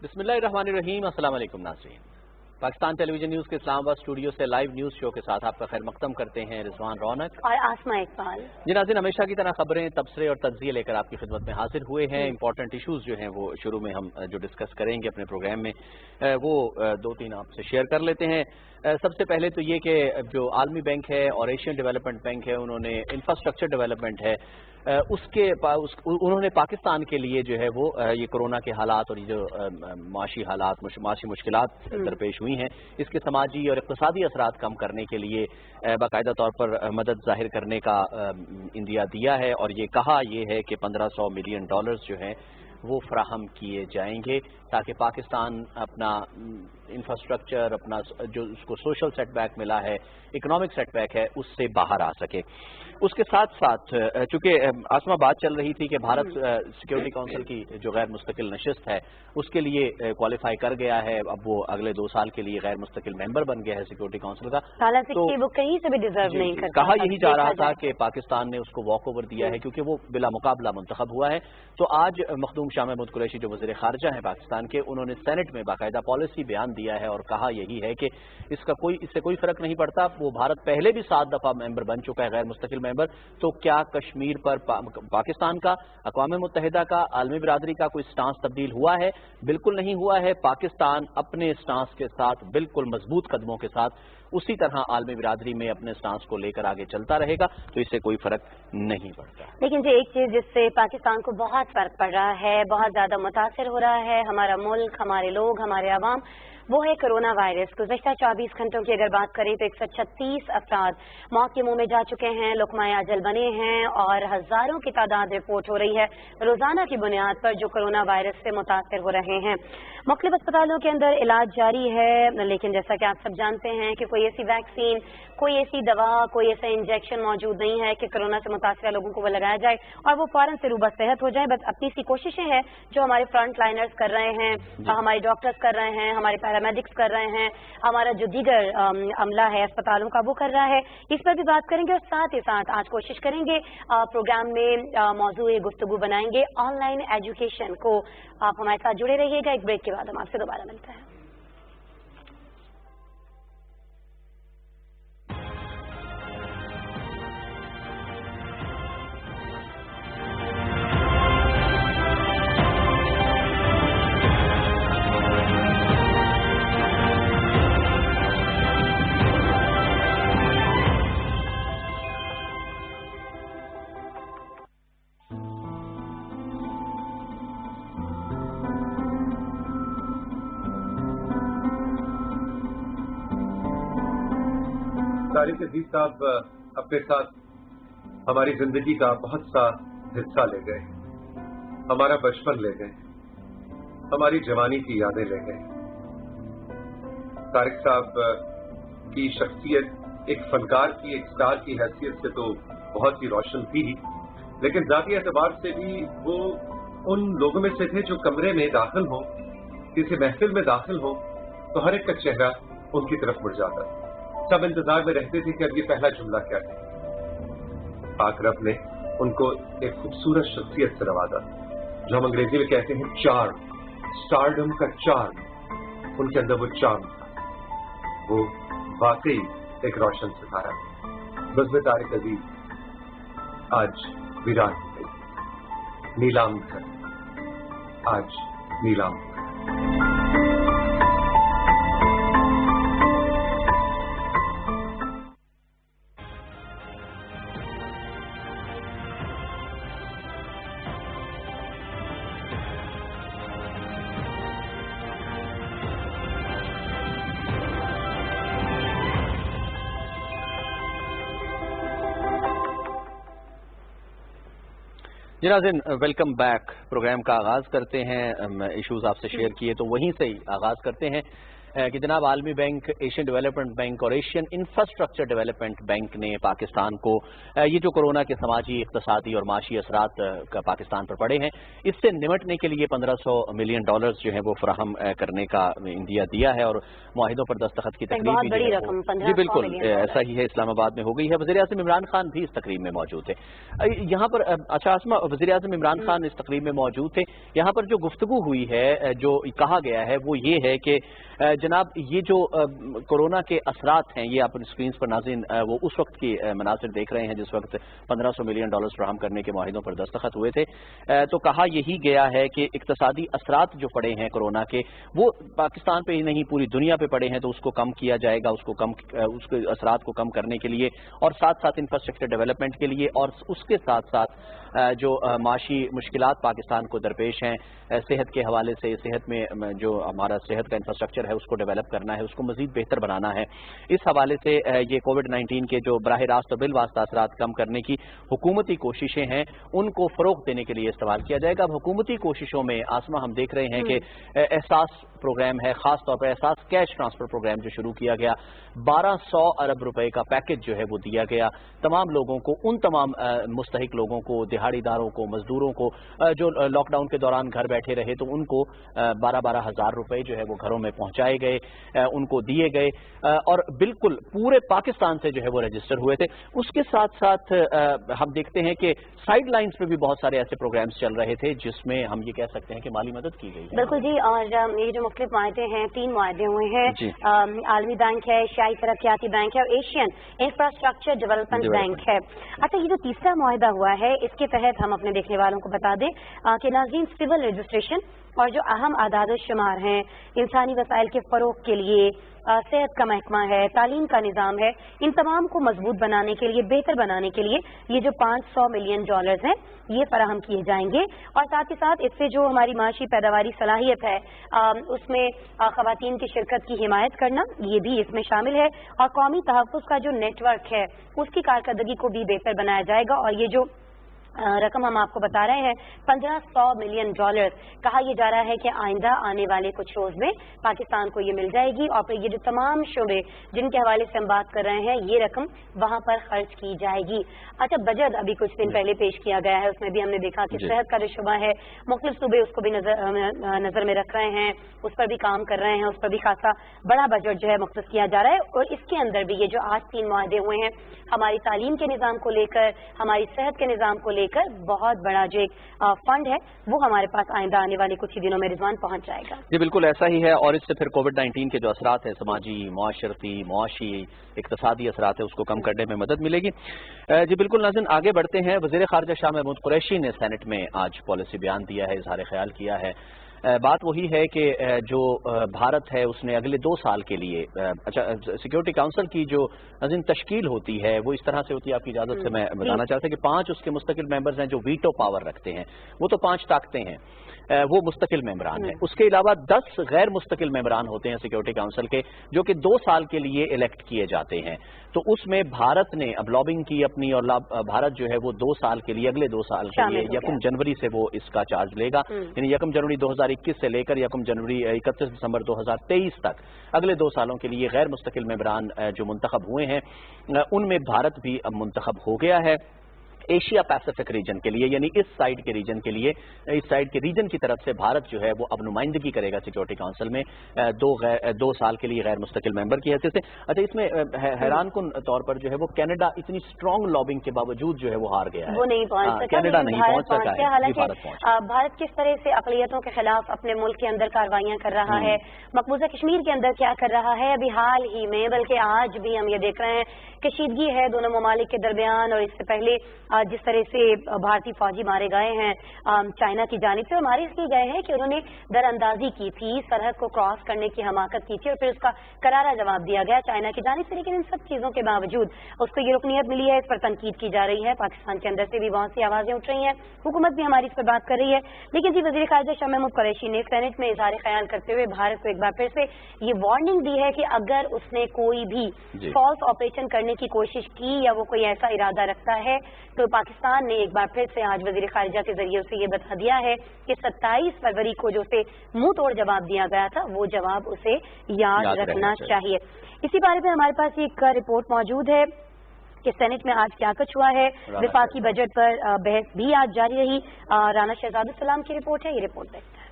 बिस्मिल्लाहिर्रहमानिर्रहीम। अस्सलाम वालेकुम नाज़रीन। पाकिस्तान टेलीविजन न्यूज़ के इस्लामाबाद स्टूडियो से लाइव न्यूज़ शो के साथ आपका खैर मकदम करते हैं रिजवान रौनक और आसमा इकबाल। जी नाज़रीन, हमेशा की तरह खबरें, तबसरे और तज्ज़िये लेकर आपकी खिदमत में हाजिर हुए हैं। इंपॉर्टेंट इशूज़ जो हैं वो शुरू में हम जो डिस्कस करेंगे अपने प्रोग्राम में वो दो तीन आपसे शेयर कर लेते हैं। सबसे पहले तो ये कि जो आलमी बैंक है और एशियन डेवलपमेंट बैंक है, उन्होंने इंफ्रास्ट्रक्चर डेवलपमेंट है उन्होंने पाकिस्तान के लिए जो है वो ये कोरोना के हालात और ये जो माशी हालात माशी मुश्किलात दरपेश हुई हैं, इसके समाजी और इक़्तिसादी असरात कम करने के लिए बाकायदा तौर पर मदद जाहिर करने का इंदिया दिया है और ये कहा ये है कि $1500 मिलियन जो हैं वो फराहम किए जाएंगे ताकि पाकिस्तान अपना इंफ्रास्ट्रक्चर, अपना जो उसको सोशल सेटबैक मिला है, इकोनॉमिक सेटबैक है, उससे बाहर आ सके। उसके साथ साथ चूँकि आसमा बात चल रही थी कि भारत सिक्योरिटी काउंसिल की जो गैर मुस्तकिल नशिस्त है उसके लिए क्वालिफाई कर गया है, अब वो अगले 2 साल के लिए गैर मुस्तकिल मेंबर बन गया है सिक्योरिटी काउंसिल का। तो वो कहीं से भी डिजर्व नहीं करता। कहा यही जा रहा था कि पाकिस्तान ने उसको वॉक ओवर दिया है क्योंकि वो बिला मुकाबला मुंतखब हुआ है। तो आज मखदूम शाह महमूद कुरैशी जो वज़ीर ख़ारिजा हैं पाकिस्तान के, उन्होंने सेनेट में बाकायदा पॉलिसी बयान दिया है और कहा यही है कि इससे कोई फर्क नहीं पड़ता। वो भारत पहले भी 7 दफ़ा मेंबर बन चुका है, गैर मुस्तकिल मेंबर। तो क्या कश्मीर पर पाकिस्तान का, अक़वाम मुत्तहिदा का, आलमी बिरादरी का कोई स्टांस तब्दील हुआ है? बिल्कुल नहीं हुआ है। पाकिस्तान अपने स्टांस के साथ बिल्कुल मजबूत कदमों के साथ उसी तरह आलमी बिरादरी में अपने स्टांस को लेकर आगे चलता रहेगा, तो इससे कोई फर्क नहीं पड़ता। लेकिन जो एक चीज जिससे पाकिस्तान को बहुत फर्क पड़ रहा है, बहुत ज्यादा मुतासिर हो रहा है हमारा मुल्क, हमारे लोग, हमारे अवाम, वो है कोरोना वायरस। गुज़श्ता 24 घंटों की अगर बात करें तो 136 अफराद मौत के मुंह में जा चुके हैं, लुक़माए अजल बने हैं और हजारों की तादाद रिपोर्ट हो रही है रोजाना की बुनियाद पर जो कोरोना वायरस से मुतासिर हो रहे हैं। मुख्तलिफ अस्पतालों के अंदर इलाज जारी है, लेकिन जैसा कि आप सब जानते हैं कि कोई ऐसी वैक्सीन, कोई ऐसी दवा, कोई ऐसा इंजेक्शन मौजूद नहीं है कि कोरोना से मुतासिर लोगों को वो लगाया जाए और वो फौरन से रूबा सेहत हो जाए। बस अपनी सी कोशिशें हैं जो हमारे फ्रंट लाइनर्स कर रहे हैं, हमारे डॉक्टर्स कर रहे हैं, हमारे पैरामेडिक्स कर रहे हैं, हमारा जो दीगर अमला है अस्पतालों का वो कर रहा है। इस पर भी बात करेंगे और साथ ही साथ आज कोशिश करेंगे प्रोग्राम में मौजूद गुफ्तगू बनाएंगे ऑनलाइन एजुकेशन को। आप हमारे साथ जुड़े रहिएगा। एक ब्रेक के बाद हम आपसे दोबारा मिलते हैं। तारिक अजीज साहब अपने साथ हमारी जिंदगी का बहुत सा हिस्सा ले गए, हमारा बचपन ले गए, हमारी जवानी की यादें ले गए। तारिक साहब की शख्सियत एक फनकार की, एक स्टार की हैसियत से तो बहुत ही रोशन थी, लेकिन जाती एतबार से भी वो उन लोगों में से थे जो कमरे में दाखिल हो, किसी महफिल में दाखिल हो तो हर एक का चेहरा उनकी तरफ मुड़ जाता। सब इंतजार में रहते थे कि अब ये पहला जुमला क्या है। पाक रब ने उनको एक खूबसूरत शख्सियत से नवाजा, जो हम अंग्रेजी में कहते हैं चार्म, स्टारडम का चार्म। उनके अंदर वो चार्म था, वो वाकई एक रोशन सितारा। बज़्म तारिक अजीज आज वीरान हो गई, नीलाम घर आज नीलाम घर। नाज़रीन, वेलकम बैक। प्रोग्राम का आगाज़ करते हैं, इशूज़ आपसे शेयर किए तो वहीं से ही आगाज़ करते हैं। کہ جناب عالمی بینک، ایشین ڈیولپمنٹ بینک اور ایشین انفراسٹرکچر ڈیولپمنٹ بینک نے پاکستان کو یہ جو کورونا کے سماجی، اقتصادی اور معاشی اثرات کا پاکستان پر پڑے ہیں، اس سے نمٹنے کے لیے $1500 ملین جو ہے وہ فراہم کرنے کا اندیا دیا ہے اور معاہدوں پر دستخط کی تقریب بھی جی بالکل ایسا ہی ہے اسلام آباد میں ہو گئی ہے۔ وزیر اعظم عمران خان بھی اس تقریب میں موجود تھے یہاں پر۔ اچھا اسما، وزیر اعظم عمران خان اس تقریب میں موجود تھے، یہاں پر جو گفتگو ہوئی ہے، جو کہا گیا ہے وہ یہ ہے کہ جناب یہ جو کورونا کے اثرات ہیں، یہ آپ اسکرینز پر ناظرین وہ اس وقت کی مناظر دیکھ رہے ہیں جس وقت $1500 ملین فراہم کرنے کے معاہدوں پر دستخط ہوئے تھے، تو کہا یہی گیا ہے کہ اقتصادی اثرات جو پڑے ہیں کورونا کے، وہ پاکستان پہ ہی نہیں پوری دنیا پہ پڑے ہیں، تو اس کو کم کیا جائے گا، اس کے اثرات کو کم کرنے کے لیے اور ساتھ ساتھ انفراسٹرکچر ڈیولپمنٹ کے لیے، اور اس کے ساتھ ساتھ جو معاشی مشکلات پاکستان کو درپیش ہیں صحت کے حوالے سے، صحت میں جو ہمارا صحت کا انفراسٹرکچر ہے اس کو ڈیولپ کرنا ہے، اس کو مزید بہتر بنانا ہے، اس حوالے سے یہ کووڈ-19 کے جو براہ راست اور بالواسطہ اثرات کم کرنے کی حکومتی کوششیں ہیں ان کو فروغ دینے کے لیے استعمال کیا جائے گا۔ اب حکومتی کوششوں میں آسما ہم دیکھ رہے ہیں کہ احساس پروگرام ہے، خاص طور پر احساس کیش ٹرانسفر پروگرام جو شروع کیا گیا، 1200 ارب روپے کا پیکج جو ہے وہ دیا گیا تمام لوگوں کو، ان تمام مستحق لوگوں کو، دہاڑی داروں کو، مزدوروں کو جو لاک ڈاؤن کے دوران گھر بیٹھے رہے، تو ان کو 12-12 ہزار روپے جو ہے وہ گھروں میں پہنچائے گئے، ان کو دیے گئے اور بالکل پورے پاکستان سے جو ہے وہ رجسٹر ہوئے تھے۔ اس کے ساتھ ساتھ ہم دیکھتے ہیں کہ سائیڈ لائنز پہ بھی بہت سارے ایسے پروگرامز چل رہے تھے جس میں ہم یہ کہہ سکتے ہیں کہ مالی مدد کی گئی ہے۔ بالکل جی، اور یہ جو مختلف معاہدے ہیں، 3 معاہدے ہوئے ہیں، عالمی بینک ہے، ایشیائی ترقیاتی بینک ہے اور ایشین انفراسٹرکچر ڈیولپمنٹ بینک ہے۔ اچھا، یہ جو تیسرا معاہدہ ہوا ہے اس کے تحت ہم اپنے دیکھنے والوں کو بتا دیں کہ ناظرین سول رجسٹریشن اور جو اہم اعداد و شمار ہیں، انسانی وسائل کے فروغ کے لیے صحت کا محکمہ ہے، تعلیم کا نظام ہے، ان تمام کو مضبوط بنانے کے لیے، بہتر بنانے کے لیے یہ جو $500 ملین ہیں یہ فراہم کیے جائیں گے، اور ساتھ ہی ساتھ اس سے جو ہماری معاشی پیداواری صلاحیت ہے اس میں خواتین کی شرکت کی حمایت کرنا یہ بھی اس میں شامل ہے، اور قومی تحفظ کا جو نیٹ ورک ہے اس کی کارکردگی کو بھی بہتر بنایا جائے گا۔ اور یہ جو رقم ہم آپ کو بتا رہے ہیں $1500 ملین، کہا یہ جا رہا ہے کہ آئندہ آنے والے کچھ روز میں پاکستان کو یہ مل جائے گی، اور پھر یہ جو تمام شعبے جن کے حوالے سے ہم بات کر رہے ہیں یہ رقم وہاں پر خرچ کی جائے گی۔ اچھا، بجٹ ابھی کچھ دن پہلے پیش کیا گیا ہے، اس میں بھی ہم نے دیکھا کہ صحت کا جو شعبہ ہے مختلف صوبے اس کو بھی نظر میں رکھ رہے ہیں، اس پر بھی کام کر رہے ہیں، اس پر بھی خاصا بڑا بجٹ جو ہے مختص کیا جا رہا ہے، اور اس کے اندر بھی یہ جو آج 3 معاہدے ہوئے ہیں ہماری تعلیم کے نظام کو لے کر، ہماری صحت کے نظام کو لے کر بہت بڑا جو ایک فنڈ ہے وہ ہمارے پاس آئندہ آنے والے کچھ ہی دنوں میں رضوان پہنچ جائے گا۔ جی بالکل ایسا ہی ہے، اور اس سے پھر کووڈ-19 کے جو اثرات ہیں سماجی، معاشرتی، معاشی، اقتصادی اثرات ہیں اس کو کم کرنے میں مدد ملے گی۔ جی بالکل ناظرین، آگے بڑھتے ہیں۔ وزیر خارجہ شاہ محمود قریشی نے سینٹ میں آج پالیسی بیان دیا ہے، اظہار خیال کیا ہے۔ بات وہی ہے کہ جو بھارت ہے اس نے اگلے 2 سال کے لیے سیکیورٹی کاؤنسل کی جو تشکیل ہوتی ہے وہ اس طرح سے ہوتی ہے، آپ کی اجازت سے میں بتانا چاہتا ہوں کہ 5 اس کے مستقل ممبرز ہیں جو ویٹو پاور رکھتے ہیں، وہ تو 5 طاقتیں ہیں، وہ مستقل ممبران ہیں۔ اس کے علاوہ 10 غیر مستقل ممبران ہوتے ہیں سیکیورٹی کاؤنسل کے، جو کہ 2 سال کے لیے الیکٹ کیے جاتے ہیں۔ تو اس میں بھارت نے اب لابنگ کی اپنی، اور بھارت جو ہے وہ 2 سال کے لیے، اگلے 2 سال کے لیے 1 جنوری سے وہ اس کا چارج لے گا، یعنی 1 جنوری 2021 سے لے کر 1 جنوری 31 دسمبر 2023 تک اگلے 2 سالوں کے لیے غیر مستقل ممبران جو منتخب ہوئے ہیں ان میں بھارت بھی اب منتخب ہو گیا ہے ایشیا پیسیفک ریجن کے لیے، یعنی اس سائڈ کے ریجن کے لیے، اس سائڈ کے ریجن کی طرف سے بھارت جو ہے وہ اب نمائندگی کرے گا سیکیورٹی کاؤنسل میں 2 سال کے لیے غیر مستقل ممبر کی حیثیت سے۔ اچھا، اس میں حیران کن طور پر جو ہے وہ کینیڈا اتنی اسٹرانگ لابنگ کے باوجود جو ہے وہ ہار گیا ہے، وہ نہیں پہنچ سکا، کینیڈا نہیں پہنچ سکا ہے۔ حالانکہ بھارت کس طرح سے اقلیتوں کے خلاف اپنے ملک کے اندر کاروائیاں کر رہا ہے، مقبوضہ کشمیر کے اندر کیا کر رہا ہے، ابھی حال ہی میں بلکہ آج بھی ہم یہ دیکھ رہے ہیں کشیدگی ہے دونوں ممالک کے درمیان، اور اس سے پہلے جس طرح سے بھارتی فوجی مارے گئے ہیں چائنا کی جانب سے، مارے اس لیے گئے ہیں کہ انہوں نے در اندازی کی تھی، سرحد کو کراس کرنے کی حماقت کی تھی، اور پھر اس کا کرارا جواب دیا گیا چائنا کی جانب سے۔ لیکن ان سب چیزوں کے باوجود اس کو یہ رکنیت ملی ہے، اس پر تنقید کی جا رہی ہے، پاکستان کے اندر سے بھی بہت سی آوازیں اٹھ رہی ہیں، حکومت بھی ہماری اس پر بات کر رہی ہے۔ لیکن جی وزیر خارجہ شاہ محمود قریشی نے سینٹ میں اظہار خیال کرتے ہوئے بھارت کو ایک بار پھر سے یہ وارننگ دی ہے کہ اگر اس نے کوئی بھی فالس آپریشن کرنے کی کوشش کی یا وہ کوئی ایسا ارادہ رکھتا ہے تو تو پاکستان نے ایک بار پھر سے آج وزیر خارجہ کے ذریعے اسے یہ بتا دیا ہے کہ 27 فروری کو جو اسے منہ توڑ جواب دیا گیا تھا وہ جواب اسے یاد رکھنا چاہیے۔ اسی بارے میں ہمارے پاس ایک رپورٹ موجود ہے کہ سینٹ میں آج کیا کچھ ہوا ہے، وفاقی بجٹ پر بحث بھی آج جاری رہی۔ رانا شہزاد السلام کی رپورٹ ہے، یہ رپورٹ دیکھتے ہیں۔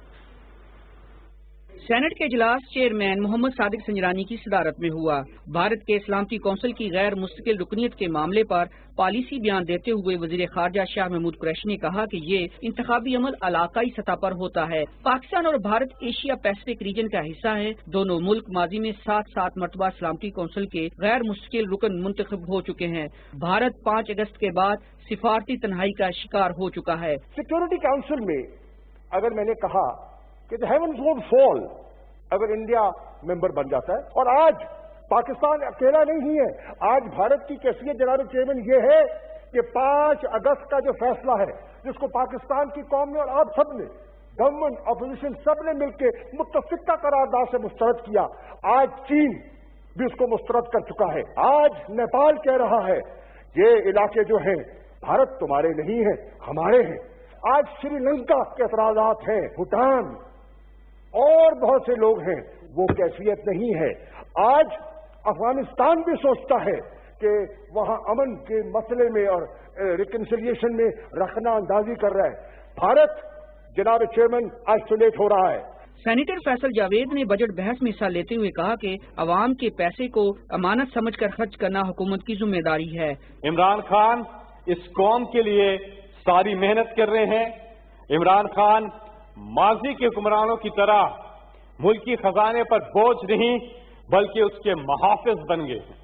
سینٹ کے اجلاس چیئرمین محمد صادق سنجرانی کی صدارت میں ہوا۔ بھارت کے سلامتی کونسل کی غیر مستقل رکنیت کے معاملے پر پالیسی بیان دیتے ہوئے وزیر خارجہ شاہ محمود قریشی نے کہا کہ یہ انتخابی عمل علاقائی سطح پر ہوتا ہے۔ پاکستان اور بھارت ایشیا پیسفک ریجن کا حصہ ہے۔ دونوں ملک ماضی میں 7 مرتبہ سلامتی کونسل کے غیر مستقل رکن منتخب ہو چکے ہیں۔ بھارت 5 اگست کے بعد سفارتی تنہائی کا شکار ہو چکا ہے۔ سیکورٹی کونسل میں اگر میں نے کہا کہ the heavens won't fall اگر انڈیا ممبر بن جاتا ہے، اور آج پاکستان اکیلا نہیں ہے، آج بھارت کی کیفیت جناب چیئرمین یہ ہے کہ 5 اگست کا جو فیصلہ ہے جس کو پاکستان کی قوم نے اور آپ سب نے، گورنمنٹ اپوزیشن سب نے مل کے متفقہ قرارداد سے مسترد کیا، آج چین بھی اس کو مسترد کر چکا ہے، آج نیپال کہہ رہا ہے یہ علاقے جو ہیں بھارت تمہارے نہیں ہیں ہمارے ہیں، آج سری لنکا کے اعتراضات ہیں، بھوٹان اور بہت سے لوگ ہیں، وہ کیفیت نہیں ہے۔ آج افغانستان بھی سوچتا ہے کہ وہاں امن کے مسئلے میں اور ریکنسیلیشن میں رخنہ اندازی کر رہا ہے۔ بھارت جناب چیئرمین آئسولیٹ ہو رہا ہے۔ سینیٹر فیصل جاوید نے بجٹ بحث میں حصہ لیتے ہوئے کہا کہ عوام کے پیسے کو امانت سمجھ کر خرچ کرنا حکومت کی ذمہ داری ہے۔ عمران خان اس قوم کے لیے ساری محنت کر رہے ہیں۔ عمران خان ماضی کے حکمرانوں کی طرح ملکی خزانے پر بوجھ نہیں بلکہ اس کے محافظ بن گئے ہیں،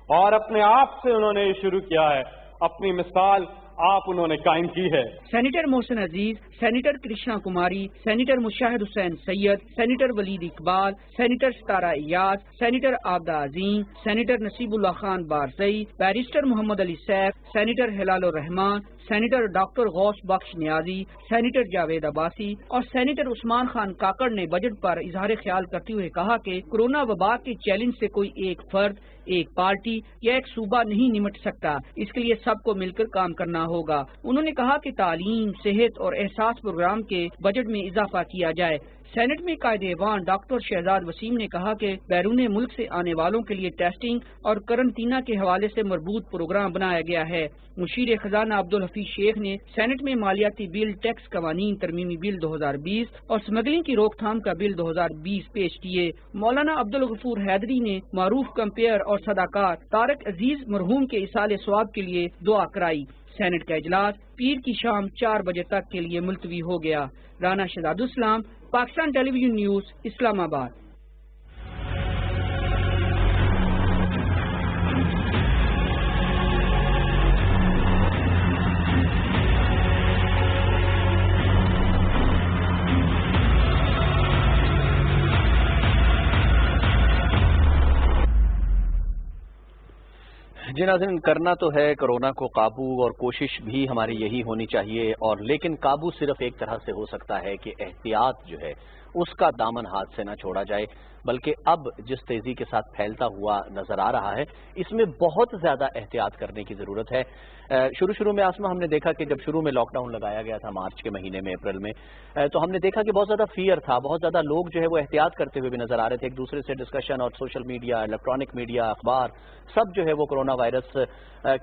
اور اپنے آپ سے انہوں نے یہ شروع کیا ہے، اپنی مثال آپ انہوں نے قائم کی ہے۔ سینیٹر محسن عزیز، سینیٹر کرشنا کماری، سینیٹر مشاہد حسین سید، سینیٹر ولید اقبال، سینیٹر ستارہ ایاز، سینیٹر عابدہ عظیم، سینیٹر نصیب اللہ خان بارزئی، بیرسٹر محمد علی سیف، سینیٹر ہلال الرحمان، سینیٹر ڈاکٹر غوث بخش نیازی، سینیٹر جاوید عباسی اور سینیٹر عثمان خان کاکڑ نے بجٹ پر اظہار خیال کرتے ہوئے کہا کہ کورونا وبا کے چیلنج سے کوئی ایک فرد، ایک پارٹی یا ایک صوبہ نہیں نمٹ سکتا، اس کے لیے سب کو مل کر کام کرنا ہوگا۔ انہوں نے کہا کہ تعلیم، صحت اور احساس پروگرام کے بجٹ میں اضافہ کیا جائے۔ سینٹ میں قائد ایوان ڈاکٹر شہزاد وسیم نے کہا کہ بیرون ملک سے آنے والوں کے لیے ٹیسٹنگ اور قرنطینہ کے حوالے سے مربوط پروگرام بنایا گیا ہے۔ مشیر خزانہ عبدالحفیظ شیخ نے سینٹ میں مالیاتی بل، ٹیکس قوانین ترمیمی بل 2020 اور اسمگلنگ کی روک تھام کا بل 2020 پیش کیے۔ مولانا عبدالغفور حیدری نے معروف کمپیئر اور صداقار طارق عزیز مرحوم کے ایصال ثواب کے لیے دعا کرائی۔ سینٹ کا اجلاس پیر کی شام 4 بجے تک کے لیے ملتوی ہو گیا۔ رانا شہزاد السلام، پاکستان ٹیلی ویژن نیوز، اسلام آباد۔ جی ناظرین، کرنا تو ہے کورونا کو قابو، اور کوشش بھی ہماری یہی ہونی چاہیے، اور لیکن قابو صرف ایک طرح سے ہو سکتا ہے کہ احتیاط جو ہے اس کا دامن ہاتھ سے نہ چھوڑا جائے، بلکہ اب جس تیزی کے ساتھ پھیلتا ہوا نظر آ رہا ہے اس میں بہت زیادہ احتیاط کرنے کی ضرورت ہے۔ شروع میں آسما ہم نے دیکھا کہ جب شروع میں لاک ڈاؤن لگایا گیا تھا مارچ کے مہینے میں، اپریل میں، تو ہم نے دیکھا کہ بہت زیادہ فیئر تھا، بہت زیادہ لوگ جو ہے وہ احتیاط کرتے ہوئے بھی نظر آ رہے تھے، ایک دوسرے سے ڈسکشن، اور سوشل میڈیا، الیکٹرانک میڈیا، اخبار، سب جو ہے وہ کورونا وائرس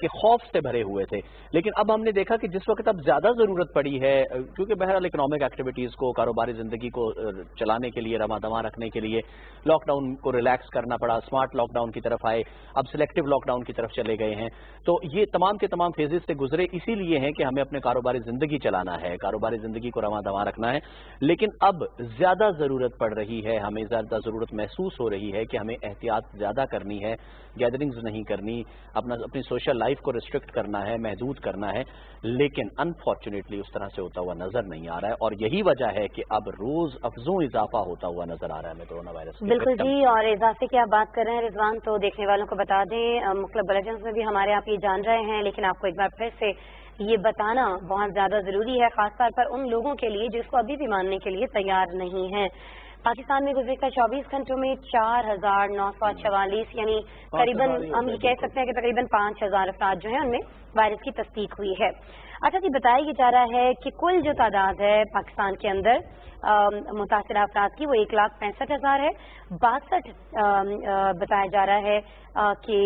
کے خوف سے بھرے ہوئے تھے۔ لیکن اب ہم نے دیکھا کہ جس وقت اب زیادہ ضرورت پڑی ہے، کیونکہ بہرحال اکنامک ایکٹیویٹیز کو، کاروباری زندگی کو چلانے کے لیے، رواں دواں رکھنے کے لیے لاک ڈاؤن کو ریلیکس کرنا پڑا، اسمارٹ لاک ڈاؤن کی طرف آئے، اب سلیکٹو لاک ڈاؤن کی طرف چلے گئے ہیں، تو یہ تمام کے تمام فیزز سے گزرے اسی لیے ہیں کہ ہمیں اپنے کاروباری زندگی چلانا ہے، کاروباری زندگی کو رواں دواں رکھنا ہے۔ لیکن اب زیادہ ضرورت پڑ رہی ہے، ہمیں زیادہ ضرورت محسوس ہو رہی ہے کہ ہمیں احتیاط زیادہ کرنی ہے، گیدرنگز نہیں کرنی، اپنی سوشل لائف کو ریسٹرکٹ کرنا ہے، محدود کرنا ہے، لیکن انفارچونیٹلی اس طرح سے ہوتا ہوا نظر نہیں آ رہا ہے، اور یہی وجہ ہے کہ اب روز افزوں اضافہ ہوتا ہوا نظر آ رہا ہے ہمیں کورونا وائرس۔ بالکل جی، اور اضافے کی آپ بات کر رہے ہیں رضوان، تو دیکھنے والوں کو بتا دیں مختلف بلٹنز میں بھی ہمارے آپ یہ جان رہے ہیں، لیکن آپ کو ایک بار پھر سے یہ بتانا بہت زیادہ ضروری ہے، خاص طور پر ان لوگوں کے لیے جو اس کو ابھی بھی ماننے کے لیے تیار نہیں ہیں۔ पाकिस्तान में गुज़श्ता 24 घंटों में 4,944 यानी करीबन हम ये कह सकते हैं कि तकरीबन 5,000 अफराद जो हैं उनमें वायरस की तस्दीक हुई है। अच्छा जी, बताया जा रहा है कि कुल जो तादाद है पाकिस्तान के अंदर मुतासिरा अफराद की वो 1,65,000 है। 62 बताया जा रहा है कि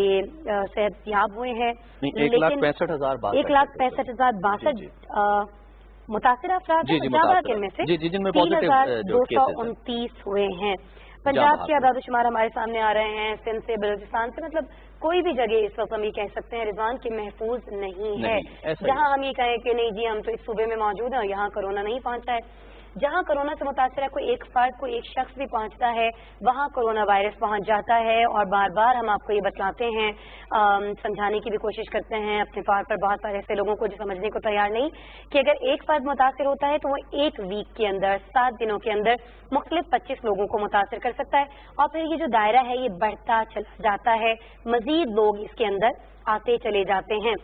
सेहतयाब हुए हैं, लेकिन 1,65,062 मुतासिरा अफराद इनमें से 3,229 हुए हैं। पंजाब के आबादोशुमार हमारे सामने आ रहे हैं, सिंध से, बलूचिस्तान से, मतलब कोई भी जगह इस वक्त हम ये कह सकते हैं रिजवान की महफूज नहीं है। जहां हम ये कहें कि नहीं जी हम तो इस सूबे में मौजूद हैं, यहाँ कोरोना नहीं पहुंचा है, जहां कोरोना से मुतासर कोई एक फर्द, कोई एक शख्स भी पहुंचता है वहां कोरोना वायरस पहुंच जाता है। और बार बार हम आपको ये बतलाते हैं, समझाने की भी कोशिश करते हैं अपने तौर पर बहुत सारे ऐसे लोगों को जो समझने को तैयार नहीं, कि अगर एक फर्द मुतासर होता है तो वो एक वीक के अंदर 7 दिनों के अंदर मुख्तलिफ 25 लोगों को मुतासर कर सकता है। और फिर ये जो दायरा है ये बढ़ता चला जाता है, मजीद लोग इसके अंदर आते चले जाते हैं।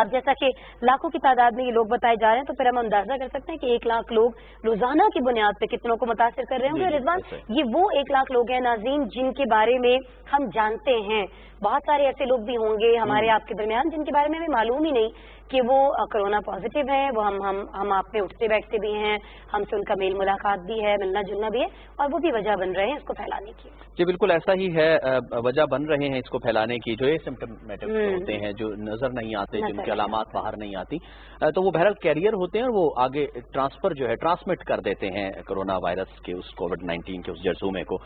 अब जैसा कि लाखों की तादाद में ये लोग बताए जा रहे हैं, तो फिर हम अंदाजा कर सकते हैं कि 1 लाख लोग रोजाना की बुनियाद पे कितनों को मुतासिर कर रहे होंगे। रिजवान, ये वो 1 लाख लोग हैं नाज़रीन जिनके बारे में हम जानते हैं। बहुत सारे ऐसे लोग भी होंगे हमारे आपके दरमियान जिनके बारे में हमें मालूम ही नहीं कि वो कोरोना पॉजिटिव है, वो हम आप में उठते बैठते भी हैं, हमसे उनका मेल मुलाकात भी है, मिलना जुलना भी है, और वो भी वजह बन रहे हैं इसको फैलाने की। जी बिल्कुल ऐसा ही है, वजह बन रहे हैं इसको फैलाने की। जो एसिम्प्टोमेटिक होते हैं, जो नजर नहीं आते, जिनकी अलामात बाहर नहीं आती, तो वो बहरहाल कैरियर होते हैं और वो आगे ट्रांसफर जो है ट्रांसमिट कर देते हैं कोरोना वायरस के उस कोविड-19 के उस जरसूमे को।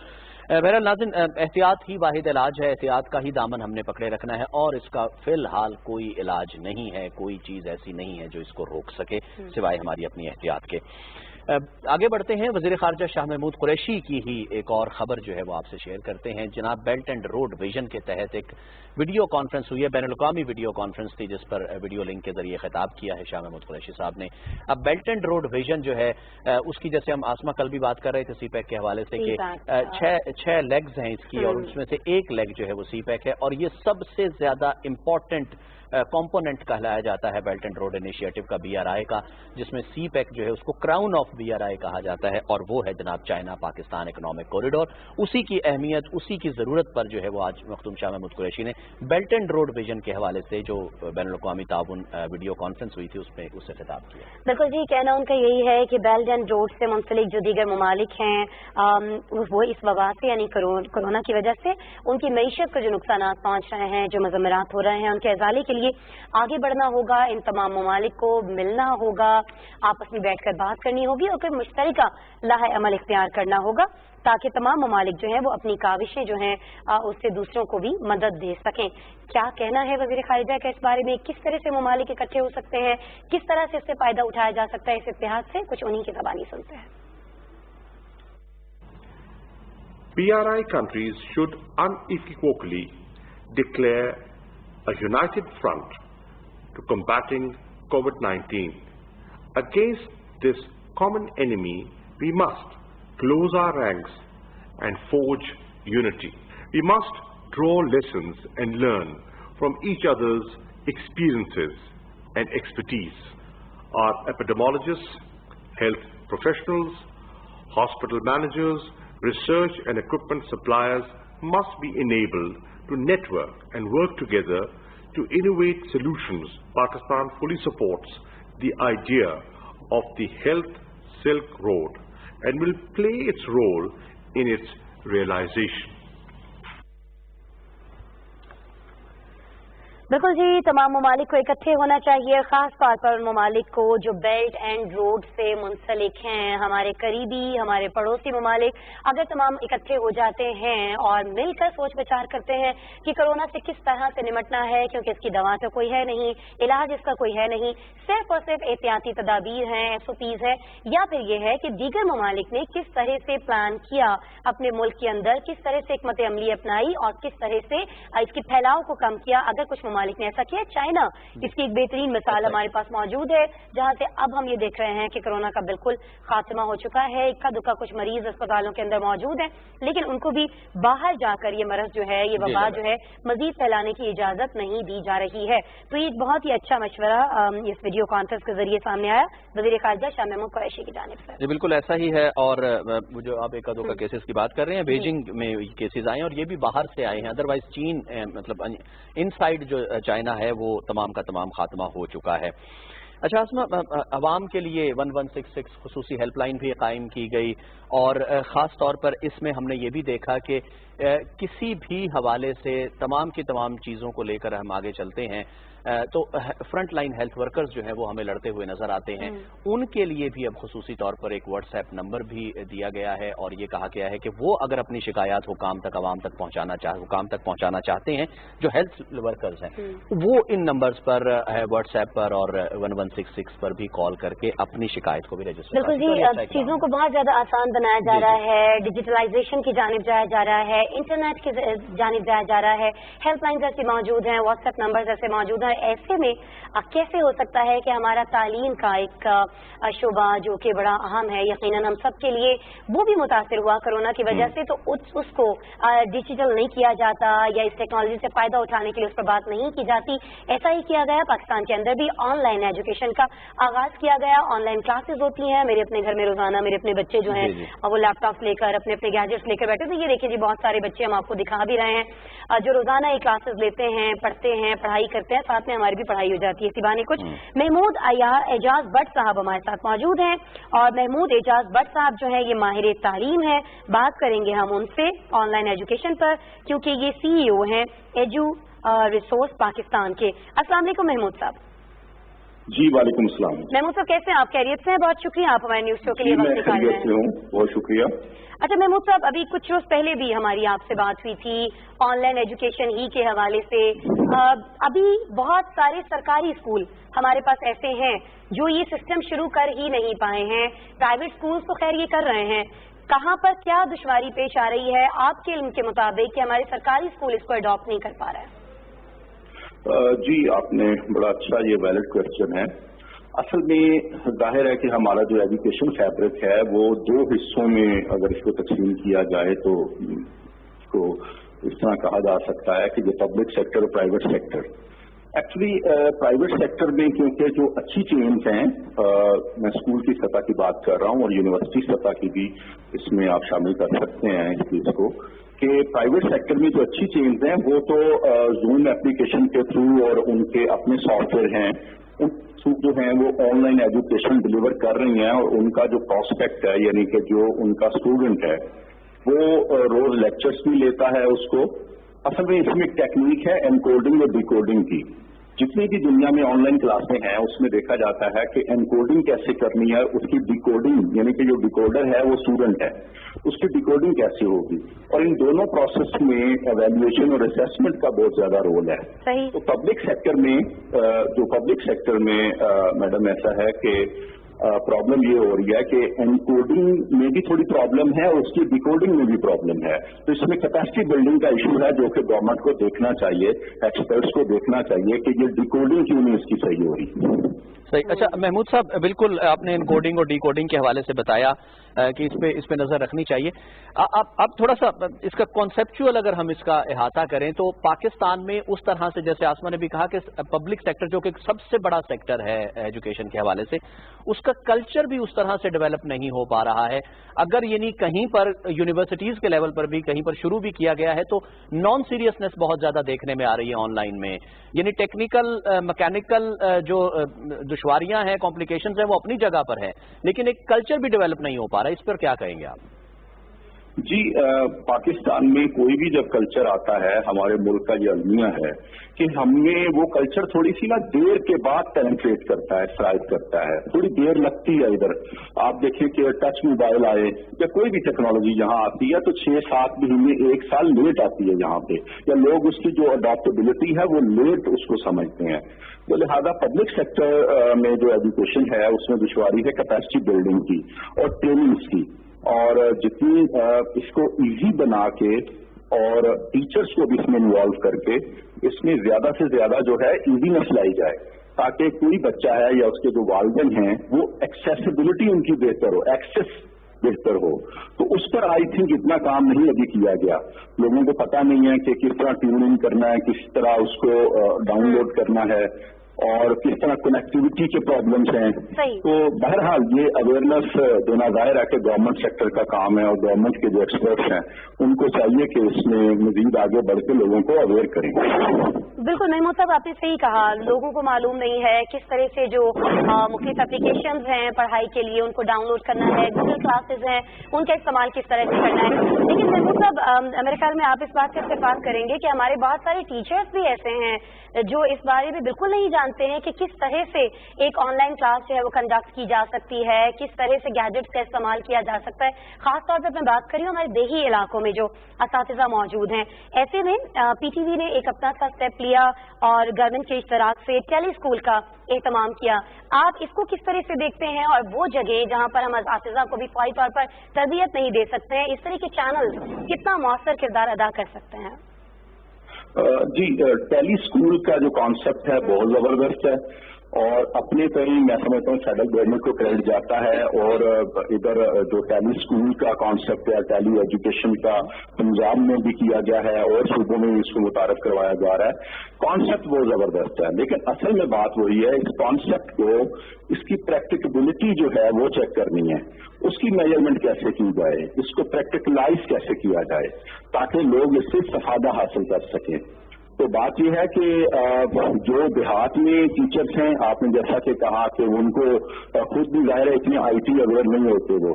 बहरहाल नाज़रीन, एहतियात ही वाहिद इलाज है, एहतियात का ही दामन हमने पकड़े रखना है और इसका फिलहाल कोई इलाज नहीं है, कोई चीज़ ऐसी नहीं है जो इसको रोक सके सिवाय हमारी अपनी एहतियात के। आगे बढ़ते हैं, वज़ीर ख़ारजा शाह महमूद कुरैशी की ही एक और खबर जो है वो आपसे शेयर करते हैं। जनाब बेल्ट एंड रोड विजन के तहत एक वीडियो कॉन्फ्रेंस हुई है, बैनुल-अक़वामी वीडियो कॉन्फ्रेंस थी जिस पर वीडियो लिंक के जरिए खिताब किया है शाह महमूद कुरैशी साहब ने। अब बेल्ट एंड रोड विजन जो है उसकी, जैसे हम आसमा कल भी बात कर रहे थे सीपैक के हवाले से कि 6 लेग्स हैं इसकी और उसमें से एक लेग जो है वो सीपैक है और ये सबसे ज्यादा इम्पोर्टेंट कंपोनेंट कहलाया जाता है बेल्ट एंड रोड इनिशिएटिव का, BRI का, जिसमें सीपैक जो है उसको क्राउन ऑफ BRI कहा जाता है और वो है जनाब चाइना पाकिस्तान इकोनॉमिक कॉरिडोर। उसी की अहमियत, उसी की जरूरत पर जो है वो आज मखदूम शाह महमूद कुरैशी ने बेल्ट एंड रोड विजन के हवाले से जो बैनुल-अक़वामी ताउन वीडियो कॉन्फ्रेंस हुई थी उसमें उससे खिताब किया। बिल्कुल जी, कहना उनका यही है कि बेल्ट एंड रोड से मुंसलिक जो दीगर ममालिक हैं वो इस वबा से यानी कोरोना की वजह से उनकी मईशत को जो नुकसान पहुंच रहे हैं, जो मज़म्मरात हो रहे हैं, उनके अज़ाले के लिए आगे बढ़ना होगा। इन तमाम ममालिक को मिलना होगा, आपस में बैठकर बात करनी होगी और फिर मुश्तरका लाहे अमल इख्तियार करना होगा ताकि तमाम ममालिक जो हैं वो अपनी काविशें जो हैं उससे दूसरों को भी मदद दे सकें। क्या कहना है वज़ीर ख़ारिजा का इस बारे में, किस तरह से ममालिक इकट्ठे हो सकते हैं, किस तरह से इससे फायदा उठाया जा सकता है इस इत्तेहाद से, कुछ उन्हीं की ज़बानी सुनते हैं। BRI countries should unequivocally declare a united front to combating COVID-19. Against this common enemy, we must close our ranks and forge unity. We must draw lessons and learn from each other's experiences and expertise. Our epidemiologists, health professionals, hospital managers, research and equipment suppliers must be enabled to network and work together to innovate solutions. Pakistan fully supports the idea of the Health Silk Road and will play its role in its realization. बिल्कुल जी, तमाम ममालिक को इकट्ठे होना चाहिए, खास तौर पर उन ममालिक को जो बेल्ट एंड रोड से मुंसलिक हैं। हमारे करीबी, हमारे पड़ोसी ममालिक अगर तमाम इकट्ठे हो जाते हैं और मिलकर सोच विचार करते हैं कि कोरोना से किस तरह से निमटना है, क्योंकि इसकी दवा तो कोई है नहीं, इलाज इसका कोई है नहीं, सिर्फ और सिर्फ एहतियाती तदाबीर हैं, SOPs है, या फिर ये है कि दीगर ममालिक ने किस तरह से प्लान किया अपने मुल्क के अंदर, किस तरह से हिकमत अमली अपनाई और किस तरह से इसके फैलाव को कम किया। अगर कुछ ममालिक ने ऐसा किया। चाइना इसकी एक बेहतरीन मिसाल हमारे पास मौजूद है, जहाँ से अब हम ये देख रहे हैं कि कोरोना का बिल्कुल खात्मा हो चुका है। इक्का दुक्का कुछ मरीज अस्पतालों के अंदर मौजूद हैं, लेकिन उनको भी बाहर जाकर ये मरज जो है, ये वबा जो है, मजीद फैलाने की इजाजत नहीं दी जा रही है। तो ये एक बहुत ही अच्छा मशवरा इस वीडियो कॉन्फ्रेंस के जरिए सामने आया वज़ीर ख़ारिजा शाह महमूद कुरैशी की जानिब से। जी बिल्कुल ऐसा ही है। और जो आप एक दो का केसेस की बात कर रहे हैं, बीजिंग में केसेस आए हैं और ये भी बाहर से आए हैं। अदरवाइज चीन मतलब इनसाइड जो चाइना है वो तमाम का तमाम खात्मा हो चुका है। अच्छा आसमा, अवाम के लिए 1166 खुसूसी हेल्पलाइन भी कायम की गई और ख़ास तौर पर इसमें हमने ये भी देखा कि किसी भी हवाले से तमाम की तमाम चीज़ों को लेकर हम आगे चलते हैं तो फ्रंट लाइन हेल्थ वर्कर्स जो हैं वो हमें लड़ते हुए नजर आते हैं। उनके लिए भी अब खुसूसी तौर पर एक व्हाट्सएप नंबर भी दिया गया है और ये कहा गया है कि वो अगर अपनी शिकायत हुकाम तक आवाम तक पहुंचाना चाहते हैं, जो हेल्थ वर्कर्स हैं, वो इन नंबर्स पर व्हाट्सएप पर और 1166 पर भी कॉल करके अपनी शिकायत को भी रजिस्टर। बिल्कुल जी, अब चीजों को बहुत ज्यादा आसान बनाया जा रहा है, डिजिटलाइजेशन की जानिब जाया जा रहा है, इंटरनेट की जानिब जाया जा रहा है, हेल्पलाइन ऐसे मौजूद हैं, व्हाट्सएप नंबर ऐसे मौजूद हैं। ऐसे में कैसे हो सकता है कि हमारा तालीम का एक शोबा जो कि बड़ा अहम है, यकीनन हम सब के लिए, वो भी मुतासिर हुआ कोरोना की वजह से, तो उसको डिजिटल नहीं किया जाता या इस टेक्नोलॉजी से फायदा उठाने के लिए उस पर बात नहीं की जाती। ऐसा ही किया गया पाकिस्तान के अंदर भी, ऑनलाइन एजुकेशन का आगाज किया गया, ऑनलाइन क्लासेस होती हैं। मेरे अपने घर में रोजाना मेरे अपने बच्चे जो हैं वो लैपटॉप लेकर अपने अपने गैजेट्स लेकर बैठे थे। ये देखिए जी, बहुत सारे बच्चे हम आपको दिखा भी रहे हैं जो रोजाना ये क्लासेस लेते हैं, पढ़ते हैं, पढ़ाई करते हैं, साथ में हमारी भी पढ़ाई हो जाती है। इसी बहाने कुछ महमूद एजाज भट्ट साहब हमारे साथ मौजूद हैं और महमूद एजाज भट्ट साहब जो है ये माहिर तालीम है। बात करेंगे हम उनसे ऑनलाइन एजुकेशन पर, क्योंकि ये CEO हैं एजू रिसोर्स पाकिस्तान के। अस्सलाम वालेकुम महमूद साहब। जी वालेकुम सलाम। महमूद साहब कैसे हैं आप? खैरियत से हैं? बहुत शुक्रिया आप हमारे न्यूज शो के लिए वक्त निकाल रहे हैं। बहुत शुक्रिया। अच्छा महमूद साहब, अभी कुछ रोज पहले भी हमारी आपसे बात हुई थी ऑनलाइन एजुकेशन ही के हवाले से। अभी बहुत सारे सरकारी स्कूल हमारे पास ऐसे हैं जो ये सिस्टम शुरू कर ही नहीं पाए हैं। प्राइवेट स्कूल्स तो खैर ये कर रहे हैं। कहाँ पर क्या दुश्वारी पेश आ रही है आपके इल्म के मुताबिक कि हमारे सरकारी स्कूल इसको अडॉप्ट नहीं कर पा रहे हैं? जी आपने बड़ा अच्छा ये वैलिड क्वेश्चन है। असल में जाहिर है कि हमारा जो एजुकेशन फैब्रिक है वो दो हिस्सों में अगर इसको तकसीम किया जाए तो इसको इस तरह कहा जा सकता है कि जो पब्लिक सेक्टर और private sector. Actually private sector में क्योंकि जो अच्छी चेन्स हैं, मैं स्कूल की सतह की बात कर रहा हूँ और यूनिवर्सिटी सतह की भी इसमें आप शामिल कर सकते हैं इस चीज को, कि प्राइवेट सेक्टर में जो अच्छी चेन्स हैं वो तो जूम एप्लीकेशन के थ्रू और उनके अपने सॉफ्टवेयर हैं उन थ्रू जो हैं वो ऑनलाइन एजुकेशन डिलीवर कर रही हैं और उनका जो प्रोस्पेक्ट है यानी कि जो उनका स्टूडेंट है वो रोज लेक्चर्स भी लेता है उसको। असल में इसमें टेक्निक है एनकोडिंग और डिकोडिंग की। जितनी भी दुनिया में ऑनलाइन क्लासें हैं उसमें देखा जाता है कि एनकोडिंग कैसे करनी है, उसकी डिकोडिंग यानी कि जो डिकोडर है वो स्टूडेंट है, उसकी डिकोडिंग कैसे होगी, और इन दोनों प्रोसेस में एवेल्युएशन और असेसमेंट का बहुत ज्यादा रोल है। तो पब्लिक सेक्टर में मैडम ऐसा है कि प्रॉब्लम ये हो रही है कि एनकोडिंग में भी थोड़ी प्रॉब्लम है और उसकी डिकोडिंग में भी प्रॉब्लम है। तो इसमें कैपेसिटी बिल्डिंग का इशू है जो कि गवर्नमेंट को देखना चाहिए, एक्सपर्ट्स को देखना चाहिए कि ये डिकोडिंग क्यों नहीं इसकी सही हो रही। सही। अच्छा महमूद साहब, बिल्कुल आपने एनकोडिंग और डिकोडिंग के हवाले से बताया कि इस पे नजर रखनी चाहिए। अब थोड़ा सा इसका कॉन्सेप्चुअल अगर हम इसका अहाता करें तो पाकिस्तान में उस तरह से, जैसे आसमा ने भी कहा कि पब्लिक सेक्टर जो कि सबसे बड़ा सेक्टर है एजुकेशन के हवाले से, उसका कल्चर भी उस तरह से डेवलप नहीं हो पा रहा है। अगर यानी कहीं पर यूनिवर्सिटीज के लेवल पर भी कहीं पर शुरू भी किया गया है तो नॉन सीरियसनेस बहुत ज्यादा देखने में आ रही है ऑनलाइन में। यानी टेक्निकल मैकेनिकल जो दुश्वारियां हैं, कॉम्प्लिकेशंस हैं, वो अपनी जगह पर है, लेकिन एक कल्चर भी डेवलप नहीं हो पा रहा है। इस पर क्या कहेंगे आप? जी पाकिस्तान में कोई भी जब कल्चर आता है, हमारे मुल्क का ये अलमिया है कि हमें वो कल्चर थोड़ी सी ना देर के बाद पेनिट्रेट करता है, स्ट्राइक करता है, थोड़ी देर लगती है। इधर आप देखें कि टच मोबाइल आए या कोई भी टेक्नोलॉजी यहाँ आती है तो 6-7 महीने 1 साल लेट आती है यहाँ पे, या लोग उसकी जो अडॉप्टेबिलिटी है वो लेट उसको समझते हैं। तो लिहाजा पब्लिक सेक्टर में जो एजुकेशन है उसमें दुश्वारी है कैपेसिटी बिल्डिंग की और ट्रेनिंग्स की, और जितनी इसको इजी बना के और टीचर्स को भी इसमें इन्वॉल्व करके اس میں زیادہ سے زیادہ جو ہے ایزینس لائی جائے تاکہ کوئی بچہ ہے یا اس کے جو والدین ہیں وہ ایکسیسیبلٹی ان کی بہتر ہو, ایکسیس بہتر ہو. تو اس پر آئی تھنک اتنا کام نہیں ابھی کیا گیا. لوگوں کو پتہ نہیں ہے کہ کس طرح ٹیون ان کرنا ہے, کس طرح اس کو ڈاؤن لوڈ کرنا ہے اور کس طرح کنیکٹیوٹی کے پرابلمس ہیں. تو بہرحال یہ اویئرنیس دینا ظاہر ہے کہ گورنمنٹ سیکٹر کا کام ہے اور گورنمنٹ کے جو ایکسپرٹس ہیں ان کو چاہیے کہ اس میں مزید آگے بڑھ کے لوگوں کو اویئر کریں. بالکل محمود صاحب, آپ نے صحیح کہا, لوگوں کو معلوم نہیں ہے کس طرح سے جو مختلف اپلیکیشنز ہیں پڑھائی کے لیے ان کو ڈاؤن لوڈ کرنا ہے, گوگل کلاسز ہیں ان کا استعمال کس طرح سے کرنا ہے. لیکن محمود صاحب میرے خیال میں آپ اس بات سے اتفاق کریں گے کہ ہمارے بہت سارے ٹیچرز بھی ایسے ہیں جو اس بارے میں بالکل نہیں جانتے ہیں کہ کس طرح سے ایک آن لائن کلاس جو ہے وہ کنڈکٹ کی جا سکتی ہے, کس طرح سے گیجٹس کا استعمال کیا جا سکتا ہے. خاص طور پر میں بات کر رہی ہوں ہمارے دیہی علاقوں میں جو اساتذہ موجود ہیں. ایسے میں پی ٹی وی نے ایک اپنا سا اسٹیپ لیا اور گورنمنٹ کے اشتراک سے ٹیلی اسکول کا اہتمام کیا. آپ اس کو کس طرح سے دیکھتے ہیں, اور وہ جگہ جہاں پر ہم اساتذہ کو بھی فوری طور پر تربیت نہیں دے سکتے ہیں, اس طرح کے چینل کتنا مؤثر کردار ادا کر سکتے ہیں؟ جی, ٹیلی اسکول کا جو کانسیپٹ ہے بہت زبردست ہے اور اپنے پر ہی میں سمجھتا ہوں فیڈرل گورنمنٹ کو کریڈٹ جاتا ہے. اور ادھر جو ٹیلی اسکول کا کانسیپٹ ہے, ٹیلی ایجوکیشن کا پنجاب میں بھی کیا گیا ہے اور صوبوں میں اس کو متعارف کروایا جا رہا ہے. کانسیپٹ بہت زبردست ہے, لیکن اصل میں بات وہی ہے اس کانسیپٹ کو, اس کی پریکٹیکیبلٹی جو ہے وہ چیک کرنی ہے. اس کی میجرمنٹ کیسے کی جائے, اس کو پریکٹیکلائز کیسے کیا جائے تاکہ لوگ اس سے استفادہ حاصل کر سکیں. تو بات یہ ہے کہ جو دیہات میں ٹیچرس ہیں, آپ نے جیسا کہ کہا کہ ان کو خود بھی ظاہر ہے اتنے آئی ٹی اویئر نہیں ہوتے وہ.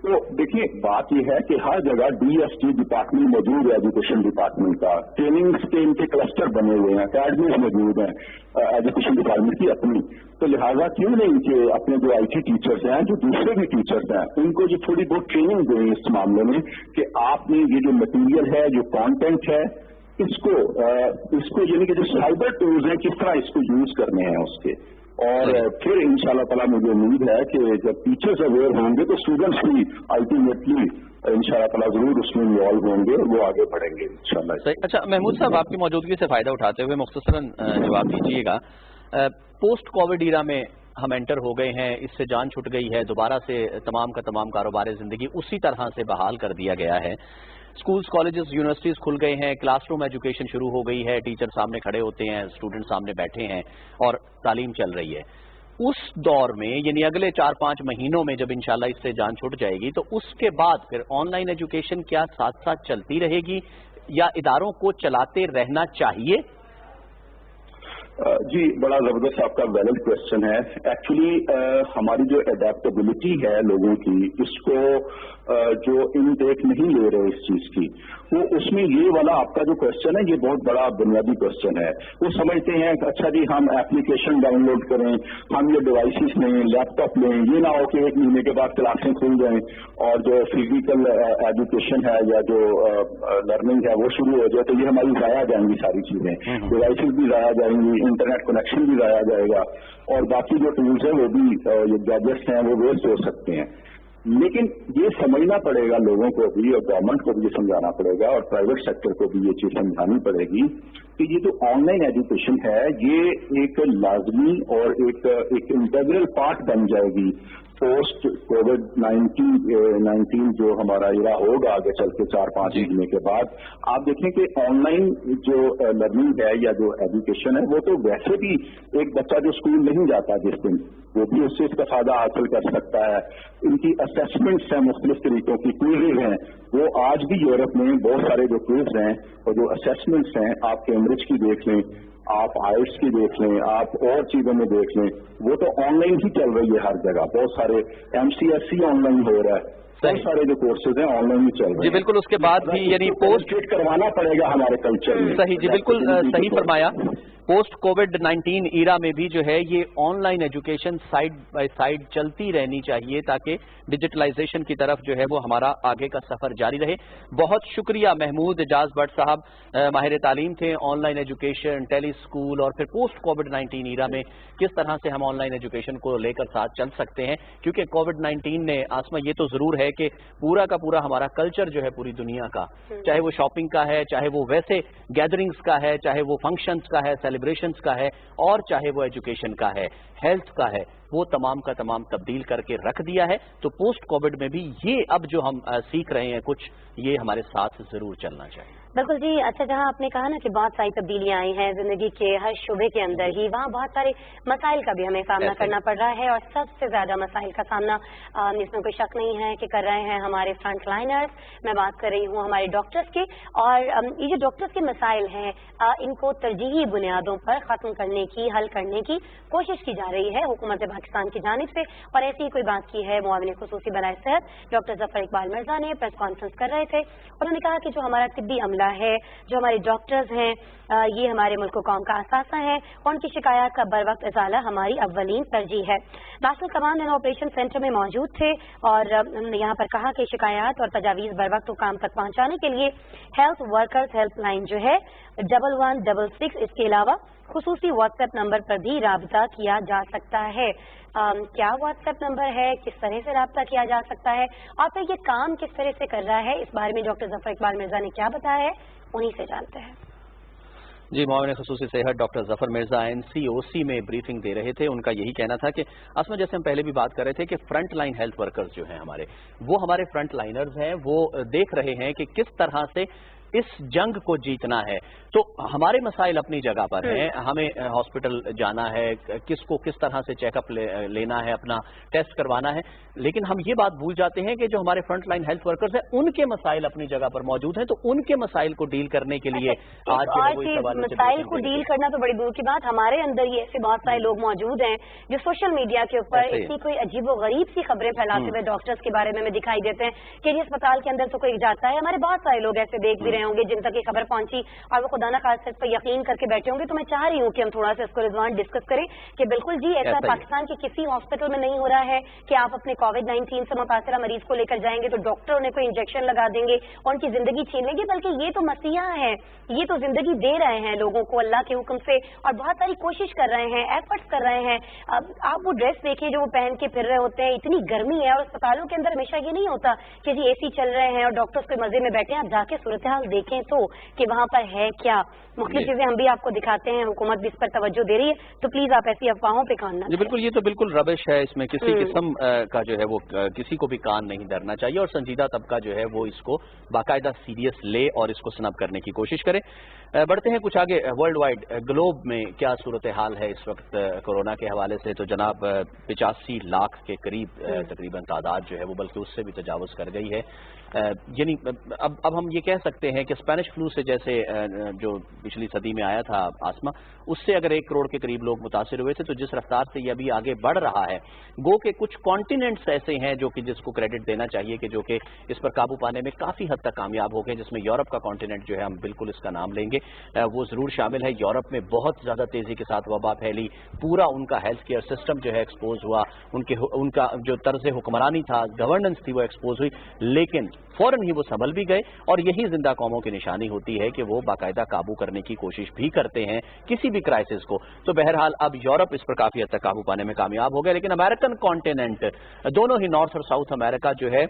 تو دیکھیے بات یہ ہے کہ ہر جگہ ڈی ایس ٹی ڈپارٹمنٹ موجود ہے, ایجوکیشن ڈپارٹمنٹ کا, ٹریننگس کے ان کے کلسٹر بنے ہوئے ہیں, اکیڈمیز موجود ہیں ایجوکیشن ڈپارٹمنٹ کی اپنی. تو لہٰذا کیوں نہیں کہ اپنے جو آئی ٹی ٹیچرس ہیں, جو دوسرے بھی ٹیچرس ہیں, ان کو جو تھوڑی بہت ٹریننگ دیں اس معاملے میں کہ آپ نے یہ جو مٹیریل ہے, جو کانٹینٹ ہے, اس کو یعنی کہ جو سائبر ٹولز ہیں کس طرح اس کو یوز کرنے ہیں اس کے. اور پھر انشاءاللہ تعالیٰ مجھے امید ہے کہ جب ٹیچرز اویئر ہوں گے تو اسٹوڈنٹس بھی الٹیمیٹلی انشاءاللہ تعالیٰ ضرور اس میں انوالو ہوں گے اور وہ آگے بڑھیں گے انشاءاللہ. اچھا محمود صاحب, آپ کی موجودگی سے فائدہ اٹھاتے ہوئے مختصراً جواب دیجیے گا. پوسٹ کووڈ ایرا میں ہم انٹر ہو گئے ہیں, اس سے جان چھٹ گئی ہے, دوبارہ سے تمام کا تمام کاروبار زندگی اسی طرح سے بحال کر دیا گیا ہے. اسکولز, کالجز, یونیورسٹیز کھل گئے ہیں, کلاس روم ایجوکیشن شروع ہو گئی ہے, ٹیچر سامنے کھڑے ہوتے ہیں, اسٹوڈنٹ سامنے بیٹھے ہیں اور تعلیم چل رہی ہے. اس دور میں یعنی اگلے 4-5 مہینوں میں جب انشاءاللہ اس سے جان چھٹ جائے گی تو اس کے بعد پھر آن لائن ایجوکیشن کیا ساتھ ساتھ چلتی رہے گی یا اداروں کو چلاتے رہنا چاہیے؟ جی, بڑا زبردست آپ کا ویلڈ کوشچن ہے. ایکچولی ہماری جو اڈیپٹیبلٹی ہے لوگوں کی, اس کو جو انٹیک نہیں لے رہے اس چیز کی, وہ اس میں یہ والا آپ کا جو کوشچن ہے یہ بہت بڑا بنیادی کوشچن ہے. وہ سمجھتے ہیں کہ اچھا جی ہم ایپلیکیشن ڈاؤن لوڈ کریں, ہم یہ ڈیوائسز لیں, لیپ ٹاپ لیں, یہ نہ ہو کہ 1 مہینے کے بعد کلاسیں کھل جائیں اور جو فزیکل ایجوکیشن ہے یا جو لرننگ ہے وہ شروع ہو جائے تو یہ ہماری ضائع جائیں گی ساری چیزیں. ڈیوائسز بھی ضائع جائیں گی, انٹرنیٹ کنیکشن بھی ضائع جائے گا اور باقی جو ٹولز ہیں وہ بھی, جو گیجٹس ہیں وہ ویسٹ ہو سکتے ہیں. لیکن یہ سمجھنا پڑے گا لوگوں کو بھی اور گورنمنٹ کو بھی یہ سمجھانا پڑے گا اور پرائیویٹ سیکٹر کو بھی یہ چیز سمجھانی پڑے گی کہ یہ جو آن لائن ایجوکیشن ہے یہ ایک لازمی اور ایک انٹیگرل پارٹ بن جائے گی پوسٹ کووڈ-19 جو ہمارا ایرا ہوگا آگے چل کے 4-5 مہینے کے بعد. آپ دیکھیں کہ آن لائن جو لرننگ ہے یا جو ایجوکیشن ہے وہ تو ویسے بھی ایک بچہ جو اسکول نہیں جاتا جس دن وہ بھی اس سے استفادہ حاصل کر سکتا ہے. ان کی اسیسمنٹس ہیں مختلف طریقوں کی, کوئزز ہیں, وہ آج بھی یورپ میں بہت سارے جو کوئز ہیں اور جو اسیسمنٹس ہیں, آپ کیمبرج کی دیکھ لیں, آپ آئلٹس کی دیکھ لیں, آپ اور چیزوں میں دیکھ لیں, وہ تو آن لائن ہی چل رہی ہے ہر جگہ. بہت سارے MCSE آن لائن ہو رہا ہے, بہت سارے جو کورسز ہیں آن لائن ہی چل رہے ہیں. جی بالکل, اس کے بعد بھی یعنی پوسٹ کروانا پڑے گا ہمارے کلچر میں. صحیح, جی بالکل صحیح فرمایا. पोस्ट कोविड-19 ईरा में भी जो है ये online education side by side चलती रहनी चाहिए ताकि डिजिटलाइजेशन की तरफ जो है वो हमारा आगे का सफर जारी रहे। बहुत शुक्रिया महमूद एजाज भट्ट साहब, माहिर तालीम थे। ऑनलाइन एजुकेशन, टेली स्कूल और फिर पोस्ट कोविड-19 ईरा में किस तरह से हम ऑनलाइन एजुकेशन को लेकर साथ चल सकते हैं, क्योंकि कोविड-19 ने आसमा ये तो जरूर है कि पूरा का पूरा हमारा कल्चर जो है पूरी दुनिया का, चाहे वो शॉपिंग का है, चाहे वो वैसे गैदरिंग्स का है, चाहे वो फंक्शंस का है, सेलिब्रेशंस का है, और चाहे वो एजुकेशन का है, हेल्थ का है, वो तमाम का तमाम तब्दील करके रख दिया है। तो पोस्ट कोविड में भी ये अब जो हम सीख रहे हैं कुछ, ये हमारे साथ जरूर चलना चाहिए। बिल्कुल जी। अच्छा, जहाँ आपने कहा ना कि बहुत सारी तब्दीलियां आई हैं जिंदगी के हर शुबे के अंदर ही, वहाँ बहुत सारे मसाइल का भी हमें सामना करना पड़ रहा है, और सबसे ज्यादा मसाइल का सामना इसमें कोई शक नहीं है कि कर रहे हैं हमारे फ्रंट लाइनर्स। मैं बात कर रही हूँ हमारे डॉक्टर्स की, और ये जो डॉक्टर्स के मसाइल हैं इनको तरजीही बुनियादों पर खत्म करने की, हल करने की कोशिश की जा रही है हुकूमत पाकिस्तान की जानिब से। और ऐसी ही कोई बात की है मुआविन खुसूसी बराए सेहत डॉक्टर जफर इकबाल मिर्जा ने प्रेस कॉन्फ्रेंस कर रहे थे। उन्होंने कहा कि जो हमारा तिब्बी अमला है, जो हमारे डॉक्टर्स हैं, ये हमारे मुल्क कौम का असासा है, उनकी शिकायत का बर वक्त इजाला हमारी अव्वलीन तरजीह है। National command and operation centre में मौजूद थे और उन्होंने यहाँ पर कहा कि शिकायत और तजावीज़ बर वक्त हुकाम तक पहुँचाने के लिए हेल्थ वर्कर्स हेल्पलाइन जो है 1166, इसके अलावा खुसूसी व्हाट्सएप नंबर पर भी राब्ता किया जा सकता है। क्या व्हाट्सएप नंबर है, किस तरह से राब्ता किया जा सकता है, और फिर ये काम किस तरह से कर रहा है, इस बारे में डॉक्टर जफर इकबाल मिर्जा ने क्या बताया है, उन्हीं से जानते हैं। जी, मुआविन खुसूसी सेहत डॉक्टर जफर मिर्जा NCOC में ब्रीफिंग दे रहे थे। उनका यही कहना था कि आसमा, जैसे हम पहले भी बात कर रहे थे कि फ्रंट लाइन हेल्थ वर्कर्स जो हैं हमारे, वो हमारे फ्रंट लाइनर्स हैं, वो देख रहे हैं कि किस तरह से इस जंग को जीतना है। तो हमारे मसाइल अपनी जगह पर हैं, हमें हॉस्पिटल जाना है, किसको किस तरह से चेकअप लेना है, अपना टेस्ट करवाना है, लेकिन हम ये बात भूल जाते हैं कि जो हमारे फ्रंट लाइन हेल्थ वर्कर्स हैं उनके मसाइल अपनी जगह पर मौजूद हैं। तो उनके मसाइल को डील करने के लिए आज मसाइल को डील करना तो बड़ी दूर की बात, हमारे अंदर ये ऐसे बहुत सारे लोग मौजूद हैं जो सोशल मीडिया के ऊपर इतनी कोई अजीब व गरीब सी खबरें फैलाते हुए डॉक्टर्स के बारे में दिखाई देते हैं कि जी अस्पताल के अंदर तो कोई जाता है। हमारे बहुत सारे लोग ऐसे देख भी रहे होंगे जिन तक ये खबर पहुंची और वो खुदा ना खासा इस पर यकीन करके बैठे होंगे। तो मैं चाह रही हूँ कि हम थोड़ा सा इसको रिजवान डिस्कस करें कि बिल्कुल जी ऐसा पाकिस्तान के किसी हॉस्पिटल में नहीं हो रहा है कि आप अपने कोविड-19 से मुतासरा मरीज को लेकर जाएंगे तो डॉक्टर उन्हें कोई इंजेक्शन लगा देंगे और उनकी जिंदगी छीन लेंगे, बल्कि ये तो मसीहा है, ये तो जिंदगी दे रहे हैं लोगों को अल्लाह के हुक्म से और बहुत सारी कोशिश कर रहे हैं, एफर्ट्स कर रहे हैं। आप वो ड्रेस देखिए जो वो पहन के फिर रहे होते हैं, इतनी गर्मी है और अस्पतालों के अंदर हमेशा ये नहीं होता कि जी AC चल रहे हैं और डॉक्टर्स कोई मजे में बैठे हैं। आप जाके सूरत हाल देखें तो कि वहाँ पर है क्या, मुख्तलिफ चीजें हम भी आपको दिखाते हैं, हुकूमत भी इस पर तवज्जो दे रही है। तो प्लीज आप ऐसी अफवाहों पे कान न। बिल्कुल, ये तो बिल्कुल रबिश है, इसमें किसी किस्म का जो है वो किसी को भी कान नहीं धरना चाहिए और संजीदा तबका जो है वो इसको बाकायदा सीरियस ले और इसको स्नब करने की कोशिश करे। बढ़ते हैं कुछ आगे। वर्ल्ड वाइड ग्लोब में क्या सूरत हाल है इस वक्त कोरोना के हवाले से? तो जनाब 85 लाख के करीब तकरीबन तादाद जो है वो बल्कि उससे भी तजावुज कर गई है। यानी अब हम ये कह सकते हैं कि स्पेनिश फ्लू से जैसे जो पिछली सदी में आया था आसमा, उससे अगर 1 करोड़ के करीब लोग मुतासिर हुए थे, तो जिस रफ्तार से ये अभी आगे बढ़ रहा है, गो के कुछ कॉन्टिनेंट्स ऐसे हैं जो कि जिसको क्रेडिट देना चाहिए कि जो कि इस पर काबू पाने में काफी हद तक कामयाब हो गए, जिसमें यूरोप का कॉन्टिनेंट जो है हम बिल्कुल इसका नाम लेंगे, वो जरूर शामिल है। यूरोप में बहुत ज्यादा तेजी के साथ वबा फैली, पूरा उनका हेल्थ केयर सिस्टम जो है एक्सपोज हुआ, उनका जो तर्ज हुक्मरानी था, गवर्नेंस थी, वो एक्सपोज हुई, लेकिन फौरन ही वो संभल भी गए। और यही जिंदा कौमों की निशानी होती है कि वो बाकायदा काबू करने की कोशिश भी करते हैं किसी भी क्राइसिस को। तो बहरहाल अब यूरोप इस पर काफी हद तक काबू पाने में कामयाब हो गए, लेकिन अमेरिकन कॉन्टिनेंट, दोनों ही नॉर्थ और साउथ अमेरिका जो है,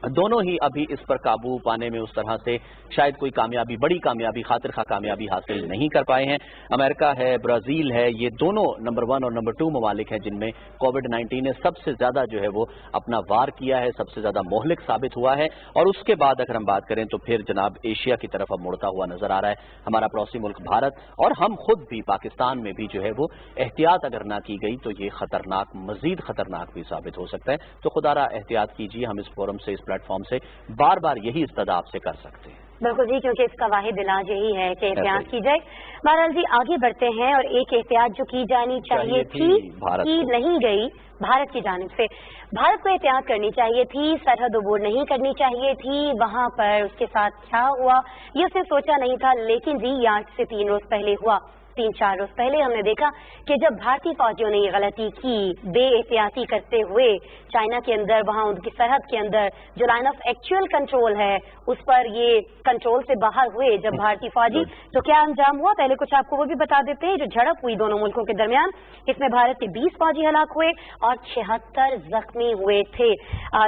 दोनों ही अभी इस पर काबू पाने में उस तरह से शायद कोई कामयाबी, बड़ी कामयाबी, खातिर खा कामयाबी हासिल नहीं कर पाए हैं। अमेरिका है, ब्राजील है, ये दोनों नंबर 1 और नंबर 2 ममालिक हैं जिनमें कोविड-19 ने सबसे ज्यादा जो है वो अपना वार किया है, सबसे ज्यादा मोहलिक साबित हुआ है। और उसके बाद अगर हम बात करें तो फिर जनाब एशिया की तरफ अब मुड़ता हुआ नजर आ रहा है हमारा पड़ोसी मुल्क भारत, और हम खुद भी पाकिस्तान में भी जो है वो एहतियात अगर ना की गई तो ये खतरनाक, मजीद खतरनाक भी साबित हो सकता है। तो खुदारा एहतियात कीजिए, हम इस फोरम से, इस प्लेटफॉर्म से बार बार यही इस्तदा आपसे कर सकते हैं। बिल्कुल जी, क्योंकि इसका वाहिद इलाज यही है कि एहतियात की जाए। बहरहाल जी आगे बढ़ते हैं, और एक एहतियात जो की जानी चाहिए थी की नहीं गई भारत की जानिब से। भारत को एहतियात करनी चाहिए थी, सरहद अबूर नहीं करनी चाहिए थी, वहां पर उसके साथ क्या हुआ ये उसने सोचा नहीं था, लेकिन जी आज से 3 रोज पहले हुआ। 3-4 रोज पहले हमने देखा कि जब भारतीय फौजियों ने ये गलती की, बे एहतियाती करते हुए चाइना के अंदर, वहाँ उनकी सरहद के अंदर जो लाइन ऑफ एक्चुअल कंट्रोल है उस पर ये कंट्रोल से बाहर हुए जब भारतीय फौजी, तो क्या अंजाम हुआ पहले कुछ आपको वो भी बता देते हैं। जो झड़प हुई दोनों मुल्कों के दरमियान, इसमें भारत के 20 फौजी हलाक हुए और 76 जख्मी हुए थे।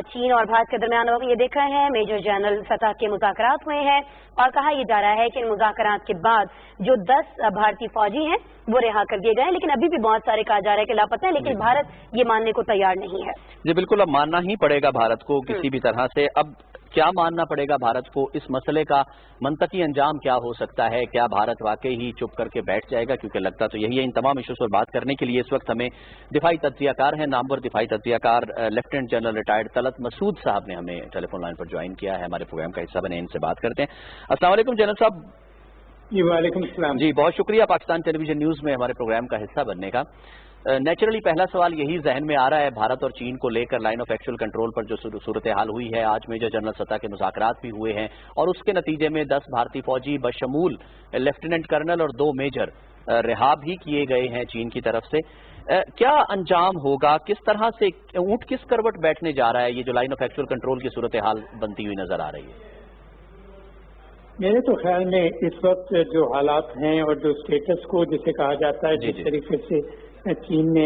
चीन और भारत के दरमियान ये देख रहे हैं मेजर जनरल सतह के मुज़ाकरात हुए हैं और कहा यह जा रहा है कि इन मुज़ाकरात के बाद जो 10 भारतीय फौजी हैं वो रिहा कर दिए गए हैं, लेकिन अभी भी बहुत सारे कहा जा रहा है कि लापता हैं, लेकिन भारत ये मानने को तैयार नहीं है। जी बिल्कुल, अब मानना ही पड़ेगा भारत को किसी भी तरह से। अब क्या मानना पड़ेगा भारत को, इस मसले का मंतकी अंजाम क्या हो सकता है? क्या भारत वाकई ही चुप करके बैठ जाएगा? क्योंकि लगता तो यही है। इन तमाम इश्यूज पर बात करने के लिए इस वक्त हमें दिफाई तज्जियाकार हैं, नामवर दिफाई तज्जियाकार lieutenant general retired Talat Masood साहब ने हमें टेलीफोन लाइन पर ज्वाइन किया है, हमारे प्रोग्राम का हिस्सा बने। इनसे बात करते हैं। अस्सलाम वालेकुम जनरल साहब। जी वालेकुम सलाम। जी बहुत शुक्रिया पाकिस्तान टेलीविजन न्यूज़ में हमारे प्रोग्राम का हिस्सा बनने का। नेचुरली पहला सवाल यही जहन में आ रहा है, भारत और चीन को लेकर लाइन ऑफ एक्चुअल कंट्रोल पर जो सूरत हाल हुई है, आज मेजर जनरल सतह के मुज़ाकरात भी हुए हैं और उसके नतीजे में 10 भारतीय फौजी बशमूल लेफ्टिनेंट कर्नल और 2 मेजर रिहा भी किए गए हैं चीन की तरफ से। क्या अंजाम होगा? किस तरह से ऊंट किस करवट बैठने जा रहा है? ये जो लाइन ऑफ एक्चुअल कंट्रोल की सूरत हाल बनती हुई नजर आ रही है। मेरे तो ख्याल में इस वक्त जो हालात हैं और जो स्टेटस को जिसे कहा जाता है, जिस तरीके से चीन ने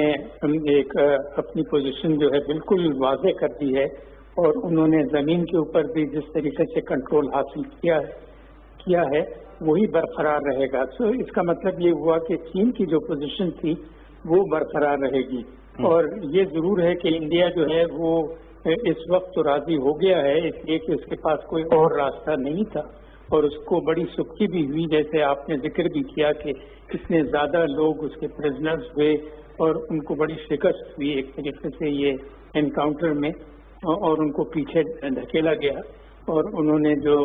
एक अपनी पोजीशन जो है बिल्कुल वाज़ेह कर दी है और उन्होंने जमीन के ऊपर भी जिस तरीके से कंट्रोल हासिल किया है वही बरकरार रहेगा। तो इसका मतलब ये हुआ कि चीन की जो पोजीशन थी वो बरकरार रहेगी। और ये जरूर है कि इंडिया जो है वो इस वक्त तो राजी हो गया है, इसलिए कि उसके पास कोई और रास्ता नहीं था और उसको बड़ी सुखी भी हुई, जैसे आपने जिक्र भी किया कि कितने ज्यादा लोग उसके प्रिजनर्स हुए और उनको बड़ी शिकस्त हुई एक तरीके से ये एनकाउंटर में, और उनको पीछे धकेला गया और उन्होंने जो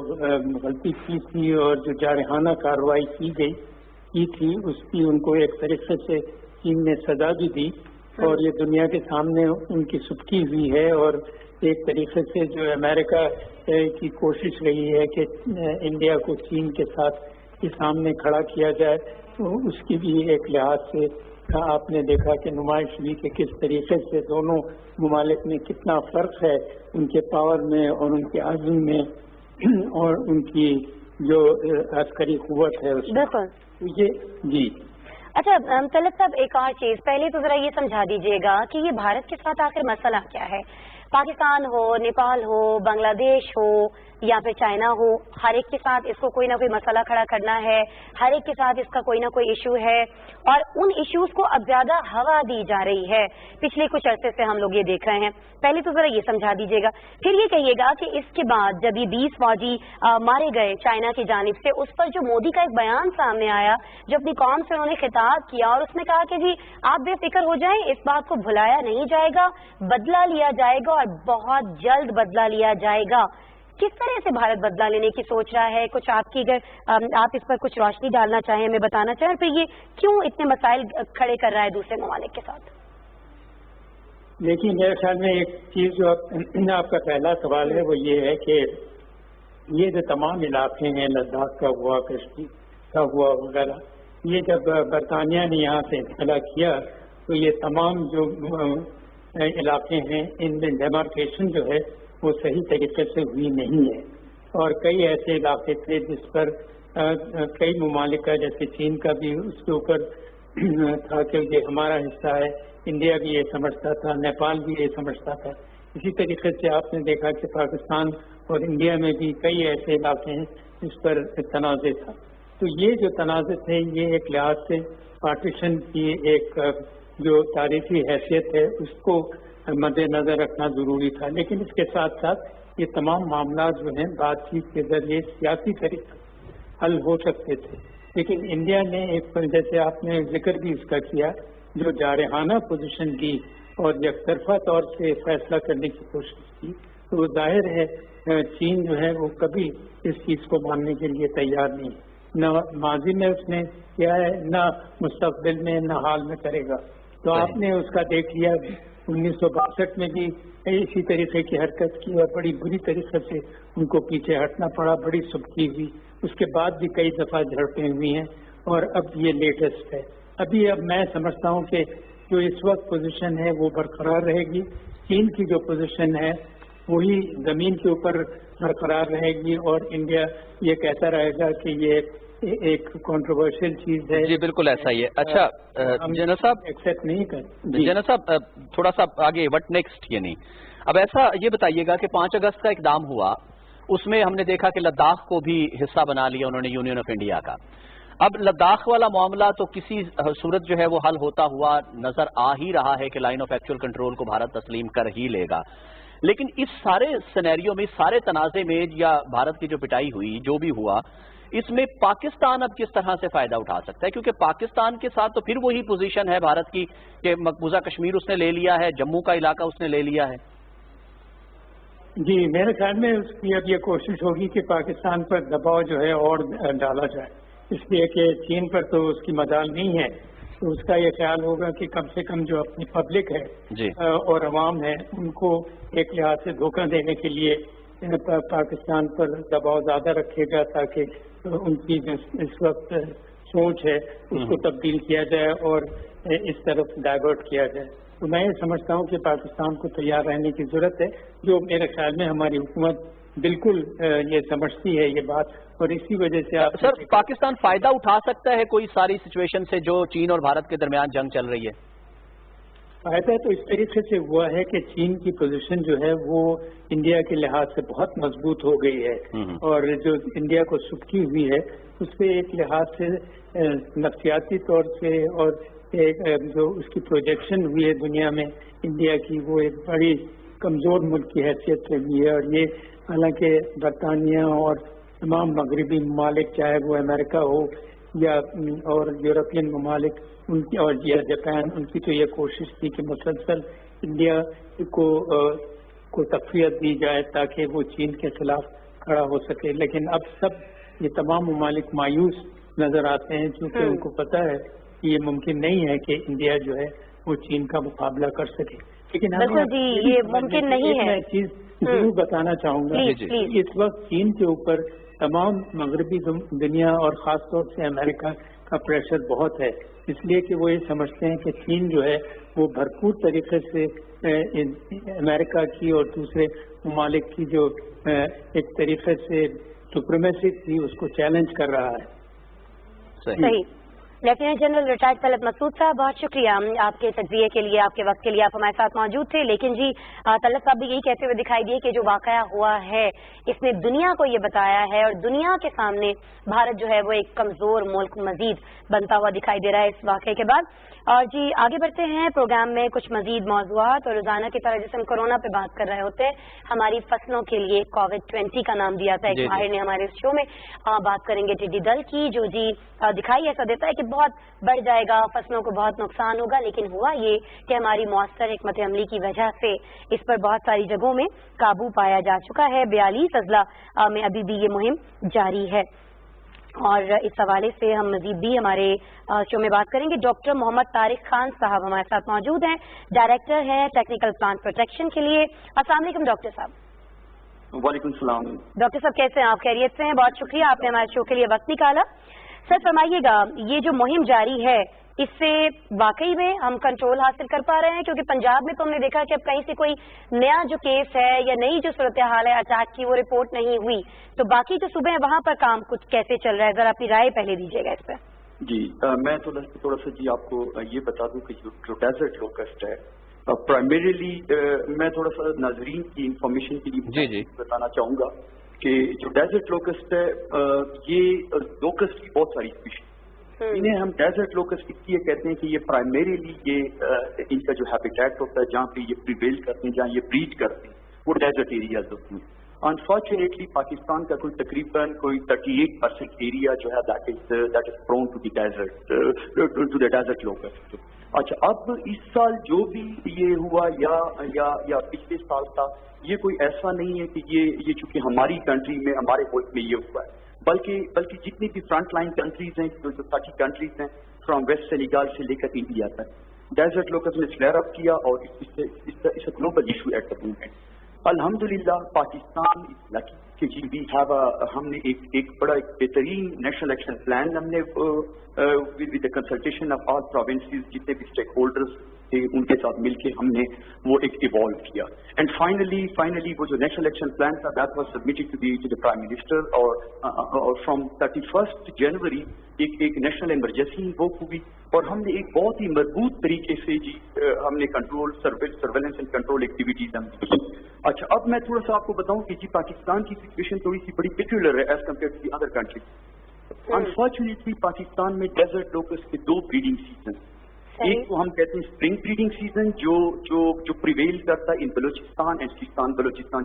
गलती की थी और जो जारहाना कार्रवाई की थी उसकी उनको एक तरीके से चीन ने सजा भी दी और ये दुनिया के सामने उनकी सुबकी हुई है। और एक तरीके से जो अमेरिका की कोशिश रही है कि इंडिया को चीन के साथ के सामने खड़ा किया जाए, तो उसकी भी एक लिहाज से आपने देखा कि नुमाइश हुई कि किस तरीके से दोनों मुमालिक में कितना फर्क है उनके पावर में और उनके आज़म में और उनकी जो अस्करी कुव्वत है उसमें। ये जी अच्छा तलत साहब, एक और चीज पहले तो जरा ये समझा दीजिएगा कि ये भारत के साथ आखिर मसला क्या है? पाकिस्तान हो, नेपाल हो, बांग्लादेश हो या फिर चाइना हो, हर एक के साथ इसको कोई ना कोई मसला खड़ा करना है, हर एक के साथ इसका कोई ना कोई इशू है और उन इश्यूज को अब ज्यादा हवा दी जा रही है। पिछले कुछ अरसे से हम लोग ये देख रहे हैं। पहले तो जरा ये समझा दीजिएगा, फिर ये कहिएगा कि इसके बाद जब ये 20 फौजी मारे गए चाइना की जानिब से, उस पर जो मोदी का एक बयान सामने आया, जो अपनी कौम से उन्होंने खिताब किया और उसने कहा कि जी आप बेफिक्र हो जाएं, इस बात को भुलाया नहीं जाएगा, बदला लिया जाएगा और बहुत जल्द बदला लिया जाएगा। किस तरह से भारत बदला लेने की सोच रहा है? कुछ आपकी अगर आप इस पर कुछ रोशनी डालना चाहें, हमें बताना चाहें, फिर ये क्यों इतने मसाइल खड़े कर रहा है दूसरे ममालिक के साथ? देखिए, मेरे ख्याल में एक चीज जो आपका पहला सवाल है वो ये है कि ये जो तमाम इलाके हैं, लद्दाख का हुआ, कश्मीर का हुआ वगैरह, ये जब बरतानिया ने यहाँ से इत्तला किया तो ये तमाम जो इलाके हैं इनमें डेमार्केशन जो है वो सही तरीके से हुई नहीं है और कई ऐसे इलाके थे जिस पर कई ममालिक का, जैसे चीन का भी उसके ऊपर था कि ये हमारा हिस्सा है, इंडिया भी ये समझता था, नेपाल भी ये समझता था। इसी तरीके से आपने देखा कि पाकिस्तान और इंडिया में भी कई ऐसे इलाके हैं जिस पर तनाज़े था। तो ये जो तनाज़े थे ये एक लिहाज से पार्टीशन की एक जो तारीखी हैसियत है उसको मद्देनजर रखना जरूरी था, लेकिन इसके साथ साथ ये तमाम मामला जो हैं बातचीत के जरिए सियासी तरीके हल हो सकते थे। लेकिन इंडिया ने एक, जैसे आपने जिक्र भी इसका किया, जो जारहाना पोजीशन की और एकतरफा तौर से फैसला करने की कोशिश की, तो वो जाहिर है चीन जो है वो कभी इस चीज़ को मानने के लिए तैयार नहीं है, न माजी में उसने किया है, न मुस्तकबिल में, न हाल में करेगा। तो आपने उसका देख लिया 1962 में भी इसी तरीके की हरकत की और बड़ी बुरी तरीके से उनको पीछे हटना पड़ा, बड़ी सुबकी हुई। उसके बाद भी कई दफा झड़पें हुई हैं اور اب یہ لیٹسٹ ہے. ابھی اب میں سمجھتا ہوں کہ جو اس وقت پوزیشن ہے وہ برقرار رہے گی. چین کی جو پوزیشن ہے وہی زمین کے اوپر برقرار رہے گی اور انڈیا یہ کہتا رہے گا کہ یہ ایک کنٹروورشل چیز ہے. جی بالکل ایسا ہی ہے. اچھا جنرل صاحب ایکسیپٹ نہیں کریں. جنرل صاحب تھوڑا سا آگے وٹ نیکسٹ، یعنی اب ایسا یہ بتائیے گا کہ 5 اگست کا اقدام ہوا، اس میں ہم نے دیکھا کہ لداخ کو بھی حصہ بنا لیا انہوں نے یونین آف انڈیا کا. اب لداخ والا معاملہ تو کسی صورت جو ہے وہ حل ہوتا ہوا نظر آ ہی رہا ہے کہ لائن آف ایکچوئل کنٹرول کو بھارت تسلیم کر ہی لے گا. لیکن اس سارے سینیریو میں، سارے تنازع میں یا بھارت کی جو پٹائی ہوئی جو بھی ہوا، اس میں پاکستان اب کس طرح سے فائدہ اٹھا سکتا ہے؟ کیونکہ پاکستان کے ساتھ تو پھر وہی پوزیشن ہے بھارت کی کہ مقبوضہ کشمیر اس نے لے لیا ہے، جموں کا علاقہ اس نے لے لیا ہے. جی میرے خیال میں اس کی اب یہ کوشش ہوگی کہ پاکستان پر دباؤ جو ہے اور ڈالا جائے، اس لیے کہ چین پر تو اس کی مجال نہیں ہے. تو اس کا یہ خیال ہوگا کہ کم سے کم جو اپنی پبلک ہے جی اور عوام ہے ان کو ایک لحاظ سے دھوکہ دینے کے لیے پاکستان پر دباؤ زیادہ رکھے گا تاکہ ان کی جو اس وقت سوچ ہے اس کو تبدیل کیا جائے اور اس طرف ڈائیورٹ کیا جائے. تو میں یہ سمجھتا ہوں کہ پاکستان کو تیار رہنے کی ضرورت ہے، جو میرے خیال میں ہماری حکومت بالکل یہ سمجھتی ہے یہ بات، اور اسی وجہ سے آپ سر پاکستان فائدہ اٹھا سکتا ہے کوئی ساری سچویشن سے جو چین اور بھارت کے درمیان جنگ چل رہی ہے؟ فائدہ تو اس طریقے سے ہوا ہے کہ چین کی پوزیشن جو ہے وہ انڈیا کے لحاظ سے بہت مضبوط ہو گئی ہے، اور جو انڈیا کو سبکی ہوئی ہے اس سے ایک لحاظ سے نفسیاتی طور سے اور ایک جو اس کی پروجیکشن ہوئی ہے دنیا میں انڈیا کی، وہ ایک بڑی کمزور ملک کی حیثیت سے ہوئی ہے. اور یہ حالانکہ برطانیہ اور تمام مغربی ممالک چاہے وہ امریکہ ہو یا اور یورپین ممالک ان کی اور یا جاپان، ان کی تو یہ کوشش تھی کہ مسلسل انڈیا کو تقویت دی جائے تاکہ وہ چین کے خلاف کھڑا ہو سکے. لیکن اب سب یہ تمام ممالک مایوس نظر آتے ہیں کیونکہ ان کو پتہ ہے کہ یہ ممکن نہیں ہے کہ انڈیا جو ہے وہ چین کا مقابلہ کر سکے. لیکن یہ ممکن نہیں ہے. میں چیز ضرور بتانا چاہوں گا، اس وقت چین کے اوپر تمام مغربی دنیا اور خاص طور سے امریکہ کا پریشر بہت ہے، اس لیے کہ وہ یہ سمجھتے ہیں کہ چین جو ہے وہ بھرپور طریقے سے امریکہ کی اور دوسرے ممالک کی جو ایک طریقے سے سپریمیسی تھی اس کو چیلنج کر رہا ہے. صحیح. لیفٹیننٹ جنرل ریٹائرڈ طلعت مسعود صاحب بہت شکریہ آپ کے تجزیے کے لیے، آپ کے وقت کے لیے، آپ ہمارے ساتھ موجود تھے. لیکن جی طلعت صاحب بھی یہی کہتے ہوئے دکھائی دیے کہ جو واقعہ ہوا ہے اس نے دنیا کو یہ بتایا ہے اور دنیا کے سامنے بھارت جو ہے وہ ایک کمزور ملک مزید بنتا ہوا دکھائی دے رہا ہے اس واقعے کے بعد. اور جی آگے بڑھتے ہیں پروگرام میں کچھ مزید موضوعات، اور روزانہ کی طرح جیسے ہم کورونا پہ بات کر رہے ہوتے ہیں ہماری فصلوں کے لیے کووڈ-20 کا نام دیا تھا ایک ماہر نے ہمارے اس شو میں. بات کریں گے ٹڈی دل کی جو جی دکھائی ایسا دیتا ہے کہ بہت بڑھ جائے گا، فصلوں کو بہت نقصان ہوگا، لیکن ہوا یہ کہ ہماری مؤثر حکمت عملی کی وجہ سے اس پر بہت ساری جگہوں میں قابو پایا جا چکا ہے. 42 اضلاع میں ابھی بھی یہ مہم جاری ہے. اور اس حوالے سے ہم مزید بھی ہمارے شو میں بات کریں گے. ڈاکٹر محمد طارق خان صاحب ہمارے ساتھ موجود ہیں، ڈائریکٹر ہیں ٹیکنیکل پلانٹ پروٹیکشن کے لیے. السلام علیکم ڈاکٹر صاحب. وعلیکم السلام. ڈاکٹر صاحب کیسے ہیں آپ؟ خیریت سے ہیں؟ بہت شکریہ آپ نے ہمارے شو کے لیے وقت نکالا. سر فرمائیے گا یہ جو مہم جاری ہے اس سے واقعی میں ہم کنٹرول حاصل کر پا رہے ہیں؟ کیونکہ پنجاب میں تو ہم نے دیکھا کہ اب کہیں سے کوئی نیا جو کیس ہے یا نئی جو صورتحال ہے اٹیک کی وہ رپورٹ نہیں ہوئی، تو باقی جو صوبے ہیں وہاں پر کام کچھ کیسے چل رہا ہے؟ ذرا اپنی رائے پہلے دیجیے گا اس پہ. جی میں تھوڑا سا جی آپ کو یہ بتا دوں کہ جو ڈیزرٹ لوکسٹ ہے پرائمریلی میں تھوڑا سا ناظرین کی انفارمیشن کے لیے بتانا چاہوں گا کہ جو ڈیزرٹ لوکسٹ ہے یہ لوکسٹ کی بہت ساری اسپیشیز، انہیں ہم ڈیزرٹ لوکسٹ اس لیے کہتے ہیں کہ یہ پرائمریلی یہ ان کا جو ہیبیٹیٹ ہوتا ہے جہاں پہ یہ پریویل کرتے ہیں، جہاں یہ بریڈ کرتے ہیں وہ ڈیزرٹ ایریاز ہوتے ہیں. انفارچونیٹلی پاکستان کا کوئی تقریباً کوئی 38% ایریا جو ہے that is prone to the desert locust. اچھا اب اس سال جو بھی یہ ہوا یا پچھلے سال تھا، یہ کوئی ایسا نہیں ہے کہ یہ چونکہ ہماری کنٹری میں ہمارے ملک میں یہ ہوا ہے، بلکہ جتنی بھی فرنٹ لائن کنٹریز ہیں جو 30 کنٹریز ہیں فرام ویسٹ سینیگال سے لے کر انڈیا تک، ڈیزرٹ لوکسٹ نے فلیئر اپ کیا اور اس global issue at the moment. الحمدللہ پاکستان از لکی کہ جی ہم نے ایک بڑا بہترین نیشنل ایکشن پلان ہم نے with the consultation of all provinces جتنے بھی اسٹیک ہولڈرز تھے ان کے ساتھ مل کے ہم نے وہ ایک ایوالو کیا. اینڈ فائنلی وہ جو نیشنل ایکشن پلان تھا that was submitted to the prime minister اور فرام 31 جنوری ایک نیشنل ایمرجنسی انووک ہوئی اور ہم نے ایک بہت ہی مضبوط طریقے سے جی ہم نے سرویلنس اینڈ کنٹرول ایکٹیویٹیز ہم کی. اچھا اب میں تھوڑا سا آپ کو بتاؤں کہ جی پاکستان کی سچویشن تھوڑی سی بڑی پیکولر ہے as compare to the other country. Unfortunately Pakistan میں ڈیزرٹ لوکسٹ کے 2 بریڈنگ سیزن. ایک تو ہم کہتے ہیں اسپرنگ بریڈنگ سیزن جو پریویل کرتا ہے ان بلوچستان اینڈ سیستان بلوچستان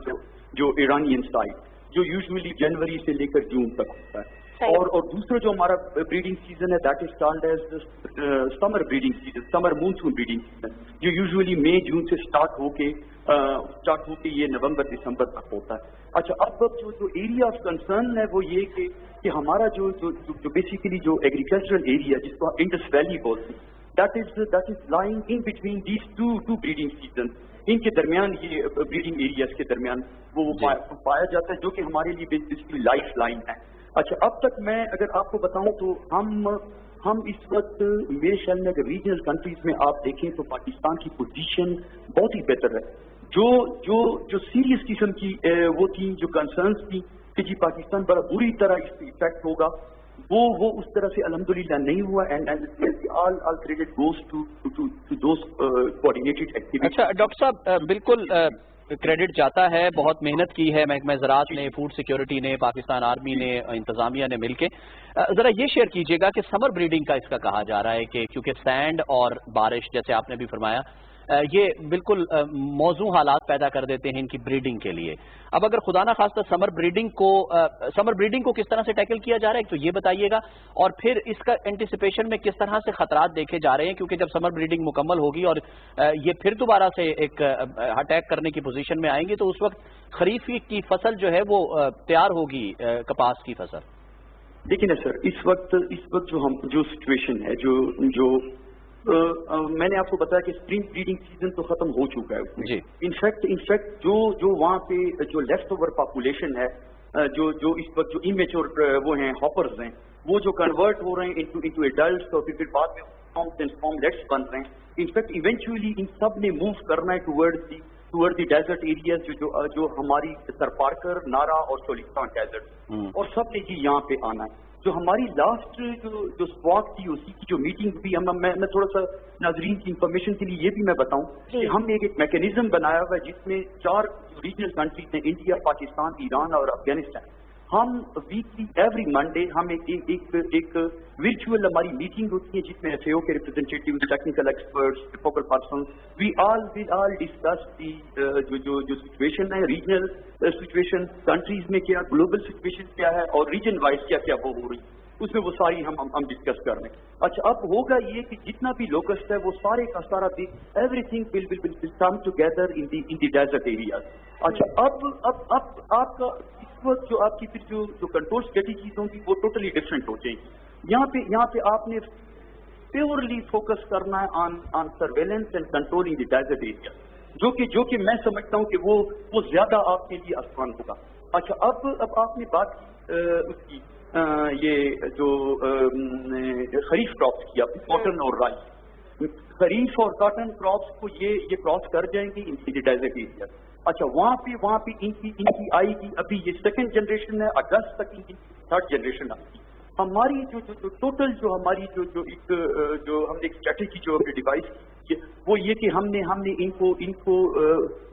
جو ایرانین سائڈ جو یوزلی جنوری سے لے کر جون تک ہوتا ہے. اور دوسرا جو ہمارا بریڈنگ سیزن ہے that is called as summer breeding season, summer monsoon breeding season جو یوزلی مئی جون سے اسٹارٹ ہو کے یہ نومبر دسمبر تک ہوتا ہے. اچھا اب جو ایریا آف کنسرن ہے وہ یہ کہ ہمارا جو بیسیکلی جو ایگریکلچرل ایریا جس کو انڈس ویلی بولتے ہیں that is lying in between these two breeding seasons. ان کے درمیان یہ بریڈنگ ایریاز کے درمیان وہ پایا جاتا ہے جو کہ ہمارے لیے بیسکلی لائف لائن ہے. اچھا اب تک میں اگر آپ کو بتاؤں تو ہم اس وقت میرے خیال میں اگر ریجنل کنٹریز میں آپ دیکھیں تو پاکستان کی پوزیشن بہت ہی بہتر ہے. جو سیریس قسم کی وہ تھیں جو کنسرنس تھیں کہ جی پاکستان بڑا بری طرح اس پہ افیکٹ ہوگا وہ اس طرح سے الحمدللہ نہیں ہوا. And all credit goes to those coordinated activities. اچھا ڈاکٹر صاحب بالکل کریڈٹ جاتا ہے, بہت محنت کی ہے محکمہ زراعت نے, فوڈ سیکیورٹی نے, پاکستان آرمی نے, انتظامیہ نے مل کے. ذرا یہ شیئر کیجیے گا کہ سمر بریڈنگ کا اس کا کہا جا رہا ہے کہ کیونکہ سینڈ اور بارش جیسے آپ نے بھی فرمایا یہ بالکل موزوں حالات پیدا کر دیتے ہیں ان کی بریڈنگ کے لیے. اب اگر خدا نہ خواستہ سمر بریڈنگ کو کس طرح سے ٹیکل کیا جا رہا ہے تو یہ بتائیے گا, اور پھر اس کا اینٹیسپیشن میں کس طرح سے خطرات دیکھے جا رہے ہیں کیونکہ جب سمر بریڈنگ مکمل ہوگی اور یہ پھر دوبارہ سے ایک اٹیک کرنے کی پوزیشن میں آئیں گی تو اس وقت خریف کی فصل جو ہے وہ تیار ہوگی, کپاس کی فصل. دیکھیں نا سر اس وقت جو سچویشن ہے جو میں نے آپ کو بتایا کہ اسپرنگ بریڈنگ سیزن تو ختم ہو چکا ہے اس میں. انفیکٹ جو وہاں پہ جو لیفٹ اوور پاپولیشن ہے جو اس وقت جو امیچور وہ ہیں ہاپرز ہیں وہ جو کنورٹ ہو رہے ہیں انٹو ایڈلٹس اور پھر بعد میں فارملیٹس بن رہے ہیں. انفیکٹ ایونچولی ان سب نے موو کرنا ہے ٹورڈ دی ڈیزرٹ ایریاز جو ہماری سرپارکر, نارا اور چولستان ڈیزرٹ اور سب نے جی یہاں پہ آنا ہے. جو ہماری لاسٹ جو اسپاٹ تھی اسی کی جو میٹنگ بھی میں تھوڑا سا ناظرین کی انفارمیشن کے لیے یہ بھی میں بتاؤں کہ ہم نے ایک میکینزم بنایا ہوا ہے جس میں 4 ریجنل کنٹریز ہیں انڈیا, پاکستان, ایران اور افغانستان. ہم ویکلی ایوری منڈے ہم ایک ورچوئل ہماری میٹنگ ہوتی ہے جس میں ایف اے او کے representative, technical experts, focal person, we all discuss the جو سچویشن ہے, ریجنل سچویشن کنٹریز میں کیا, گلوبل سچویشن کیا ہے اور ریجن وائز کیا وہ ہو رہی ہے, اس میں وہ ساری ہم ڈسکس کر رہے ہیں. اچھا اب ہوگا یہ کہ جتنا بھی لوکسٹ ہے وہ سارے کا سارا everything will come together in the desert areas. اچھا اب آپ کا اس وقت جو آپ کی پھر جو کنٹرول اسٹریٹجیز ہوں گی وہ ٹوٹلی ڈفرینٹ ہو جائیں گی. یہاں پہ آپ نے پیورلی فوکس کرنا ہے on surveillance and controlling the desert area جو کہ میں سمجھتا ہوں کہ وہ زیادہ آپ کے لیے آسان ہوگا. اچھا اب آپ نے بات کی اس کی یہ جو خریف کراپس کی کاٹن اور رائی, خریف اور کاٹن کراپس کو یہ کراس کر جائیں گے ان کی ڈیزرٹ ایریا. اچھا وہاں پہ ان کی آئے گی ابھی یہ 2nd جنریشن ہے, اگست تک ان کی 3rd جنریشن آتی ہے. ہماری جو ٹوٹل جو ہماری جو ہم نے ایک اسٹریٹجی جو ڈیوائس کی وہ یہ کہ ہم نے ان کو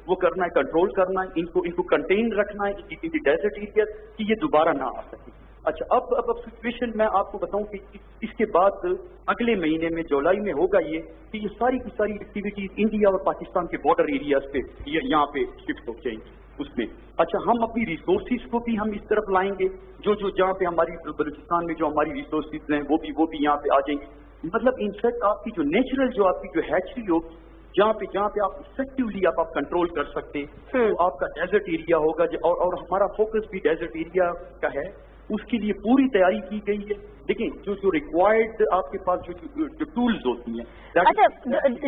وہ کرنا ہے, کنٹرول کرنا ہے, ان کو کنٹین رکھنا ہے ان کی ڈیزرٹ ایریا کہ یہ دوبارہ نہ آ سکے. اچھا اب سچویشن میں آپ کو بتاؤں کہ اس کے بعد اگلے مہینے میں جولائی میں ہوگا یہ کہ یہ ساری کی ساری ایکٹیویٹیز انڈیا اور پاکستان کے بارڈر ایریاز پہ یہاں پہ شفٹ ہو جائیں گی اس میں. اچھا ہم اپنی ریسورسز کو بھی ہم اس طرف لائیں گے جو جہاں پہ ہماری بلوچستان میں جو ہماری ریسورسز ہیں وہ بھی یہاں پہ آ جائیں گے. مطلب انفیکٹ آپ کی جو نیچرل جو آپ کی جو ہیچری ہوگی جہاں پہ آپ افیکٹولی آپ کنٹرول کر سکتے تو آپ کا ڈیزرٹ ایریا ہوگا اور ہمارا فوکس بھی ڈیزرٹ ایریا کا ہے. اس کے لیے پوری تیاری کی گئی ہے. देखिए जो रिक्वायर्ड आपके पास जो टूल्स होती हैं। अच्छा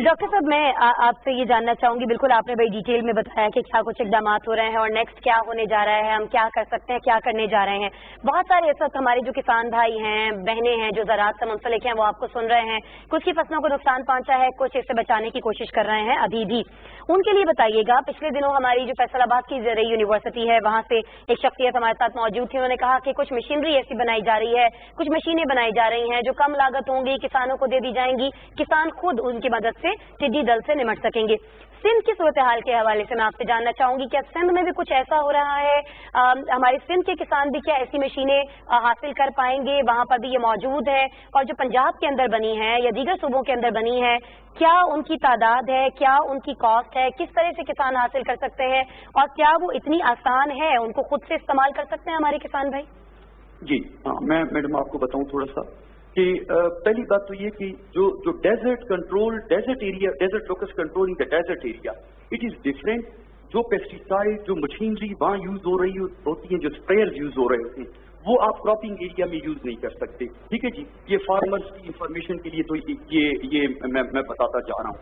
डॉक्टर साहब, मैं आपसे ये जानना चाहूंगी, बिल्कुल आपने बड़ी डिटेल में बताया कि क्या कुछ इकदाम हो रहे हैं और नेक्स्ट क्या होने जा रहा है, हम क्या कर सकते हैं, क्या करने जा रहे हैं। बहुत सारे इस वक्त हमारे जो किसान भाई हैं, बहनें हैं जो ज़राअत से मुंसलिक हैं, वो आपको सुन रहे हैं। कुछ की फसलों को नुकसान पहुंचा है, कुछ इससे बचाने की कोशिश कर रहे हैं अभी भी। उनके लिए बताइएगा, पिछले दिनों हमारी जो फैसलाबाद की ज़रई यूनिवर्सिटी है, वहाँ से एक शख्सियत हमारे साथ मौजूद थी। उन्होंने कहा कि कुछ मशीनरी ऐसी बनाई जा रही है, कुछ मशीनें बनाई जा रही हैं जो कम लागत होंगी, किसानों को दे दी जाएंगी, किसान खुद उनकी मदद से टिड्डी दल से निमट सकेंगे। सिंध की सूरत हाल के हवाले से मैं आपसे जानना चाहूंगी, क्या सिंध में भी कुछ ऐसा हो रहा है? हमारे सिंध के किसान भी क्या ऐसी मशीनें हासिल कर पाएंगे? वहां पर भी ये मौजूद है? और जो पंजाब के अंदर बनी है या दीगर सूबों के अंदर बनी है, क्या उनकी तादाद है, क्या उनकी कॉस्ट है, किस तरह से किसान हासिल कर सकते हैं और क्या वो इतनी आसान है, उनको खुद से इस्तेमाल कर सकते हैं हमारे किसान भाई? जी हाँ, मैं मैडम आपको बताऊं थोड़ा सा कि पहली बात तो ये कि जो desert control, desert area, desert locust control in the desert area, it is different. जो पेस्टिसाइड, जो मशीनरी वहाँ यूज हो रही होती है, जो स्प्रेयर्स यूज हो रहे होते हैं, वो आप क्रॉपिंग एरिया में यूज नहीं कर सकते। ठीक है जी, ये फार्मर्स की इंफॉर्मेशन के लिए तो ये मैं बताता जा रहा हूँ।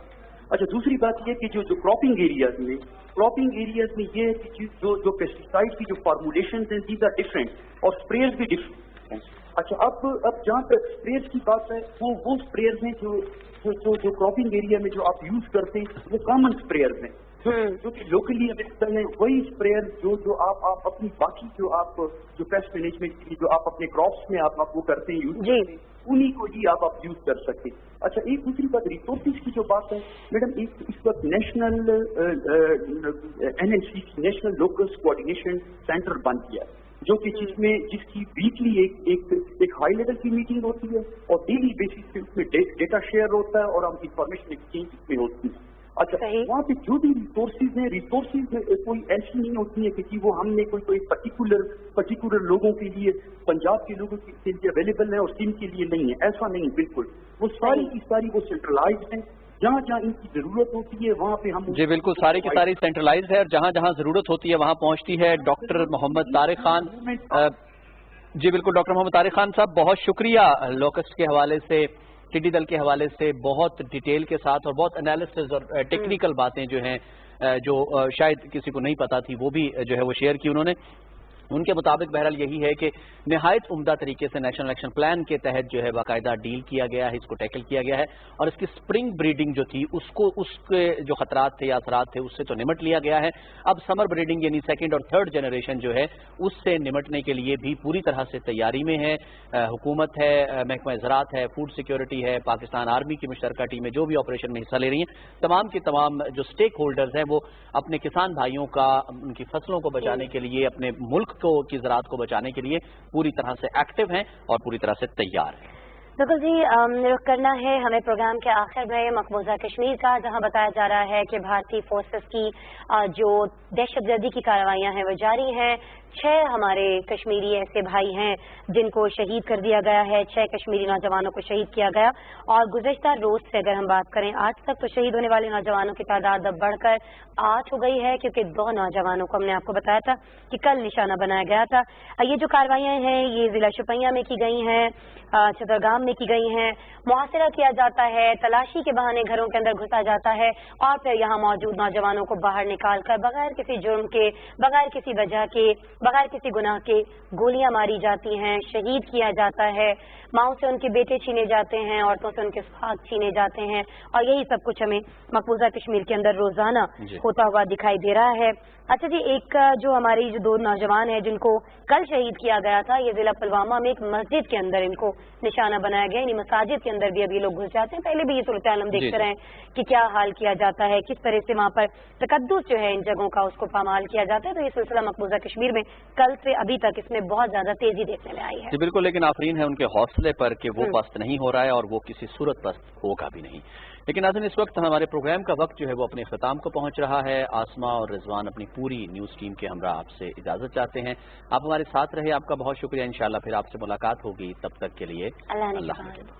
अच्छा, दूसरी बात ये कि जो क्रॉपिंग एरियाज में ये है कि जो पेस्टिसाइड की जो फार्मुलेशन है, दीज आर डिफरेंट और स्प्रेयर्स भी डिफरेंट हैं। अच्छा, अब जहाँ तक स्प्रेयर्स की बात है, वो स्प्रेयर्स हैं जो क्रॉपिंग एरिया में जो आप यूज करते हैं, वो कॉमन स्प्रेयर्स हैं जो कि लोकली अवेलेबल है। वही स्प्रेयर जो आप अपनी बाकी जो पेस्ट मैनेजमेंट के लिए जो आप अपने क्रॉप्स में आप वो करते हैं, यूज करते हैं, उन्हीं को ही आप यूज कर सकते हैं। अच्छा, एक दूसरी बात रिसोर्सेज की जो बात है मैडम, इस वक्त national NLC national locus coordination centre बन गया है, जो कि जिसकी वीकली एक हाई लेवल की मीटिंग होती है और डेली बेसिस पे उसमें डेटा शेयर होता है और हम इंफॉर्मेशन एक्सचेंज इसमें होती है। अच्छा, वहाँ पे जो भी रिसोर्सेज हैं, रिसोर्सेज में कोई ऐसी नहीं होती है कि वो हमने कोई पर्टिकुलर लोगों के लिए, पंजाब के लोगों के लिए अवेलेबल है और सिंध के लिए नहीं है, ऐसा नहीं। बिल्कुल वो सारी की सारी वो सेंट्रलाइज्ड है। जहाँ जहाँ इनकी जरूरत होती है वहाँ पे हम जी बिल्कुल सारी की सारी सेंट्रलाइज्ड है और जहाँ जहाँ जरूरत होती है वहाँ पहुँचती है। डॉक्टर मोहम्मद तारिक खान, जी बिल्कुल डॉक्टर मोहम्मद तारिक खान साहब, बहुत शुक्रिया। लोकस्ट के हवाले से, टिड्डी दल के हवाले से बहुत डिटेल के साथ और बहुत एनालिसिस और टेक्निकल बातें जो हैं जो शायद किसी को नहीं पता थी वो भी जो है वो शेयर की उन्होंने। उनके मुताबिक बहरहाल यही है कि निहायत उम्दा तरीके से नेशनल एक्शन प्लान के तहत जो है बाकायदा डील किया गया है, इसको टैकल किया गया है और इसकी स्प्रिंग ब्रीडिंग जो थी उसके जो खतरात थे या असरात थे उससे तो निमट लिया गया है। अब समर ब्रीडिंग यानी सेकंड और थर्ड जनरेशन जो है उससे निमटने के लिए भी पूरी तरह से तैयारी में है। हुकूमत है, महकमा ज़राअत है, फूड सिक्योरिटी है, पाकिस्तान आर्मी की मुश्तरका टीमें जो भी ऑपरेशन में हिस्सा ले रही हैं, तमाम की तमाम जो स्टेक होल्डर्स हैं वो अपने किसान भाइयों का, उनकी फसलों को बचाने के लिए, अपने मुल्क की ज़राअत को बचाने के लिए पूरी तरह से एक्टिव हैं और पूरी तरह से तैयार हैं। बिल्कुल जी, रुख करना है हमें प्रोग्राम के आखिर में मकबूजा कश्मीर का, जहां बताया जा रहा है कि भारतीय फोर्सेस की जो दहशतगर्दी की कार्रवाइयां हैं वो जारी हैं। 6 हमारे कश्मीरी ऐसे भाई हैं जिनको शहीद कर दिया गया है, 6 कश्मीरी नौजवानों को शहीद किया गया और गुज़श्ता रोज से अगर हम बात करें आज तक तो शहीद होने वाले नौजवानों की तादाद अब बढ़कर 8 हो गई है, क्योंकि 2 नौजवानों को हमने आपको बताया था कि कल निशाना बनाया गया था। ये जो कार्रवाइयाँ हैं ये जिला शुपियां में की गई हैं, चतरगाम में की गई हैं, मुहासिरा किया जाता है, तलाशी के बहाने घरों के अंदर घुसा जाता है और फिर यहाँ मौजूद नौजवानों को बाहर निकाल कर बगैर किसी जुर्म के, बगैर किसी वजह के, बगैर किसी गुनाह के गोलियां मारी जाती हैं, शहीद किया जाता है, माओं से उनके बेटे छीने जाते हैं, औरतों से उनके सुहाग छीने जाते हैं और यही सब कुछ हमें मकबूजा कश्मीर के अंदर रोजाना होता हुआ दिखाई दे रहा है। अच्छा जी, एक जो हमारी जो 2 नौजवान हैं जिनको कल शहीद किया गया था, ये जिला पुलवामा में एक मस्जिद के अंदर इनको निशाना बनाया गया, यानी मसाजिद के अंदर भी अभी लोग घुस जाते हैं। पहले भी ये सूरत-ए-हाल हम देखते रहे कि क्या हाल किया जाता है, किस तरह से वहाँ पर तकद्दुस जो है इन जगहों का उसको पामाल किया जाता है। तो ये सिलसिला मकबूजा कश्मीर में कल से अभी तक इसमें बहुत ज्यादा तेजी देखने में आई है। जी बिल्कुल, लेकिन आफरीन है उनके हौसले पर कि वो पस्त नहीं हो रहा है और वो किसी सूरत पस्त होगा भी नहीं। लेकिन नाज़रीन, इस वक्त हमारे प्रोग्राम का वक्त जो है वो अपने ख़िताम को पहुंच रहा है। आसमा और रिजवान अपनी पूरी न्यूज़ टीम के हमरा आपसे इजाज़त चाहते हैं। आप हमारे साथ रहे, आपका बहुत शुक्रिया। इंशाअल्लाह फिर आपसे मुलाकात होगी, तब तक के लिए Allah.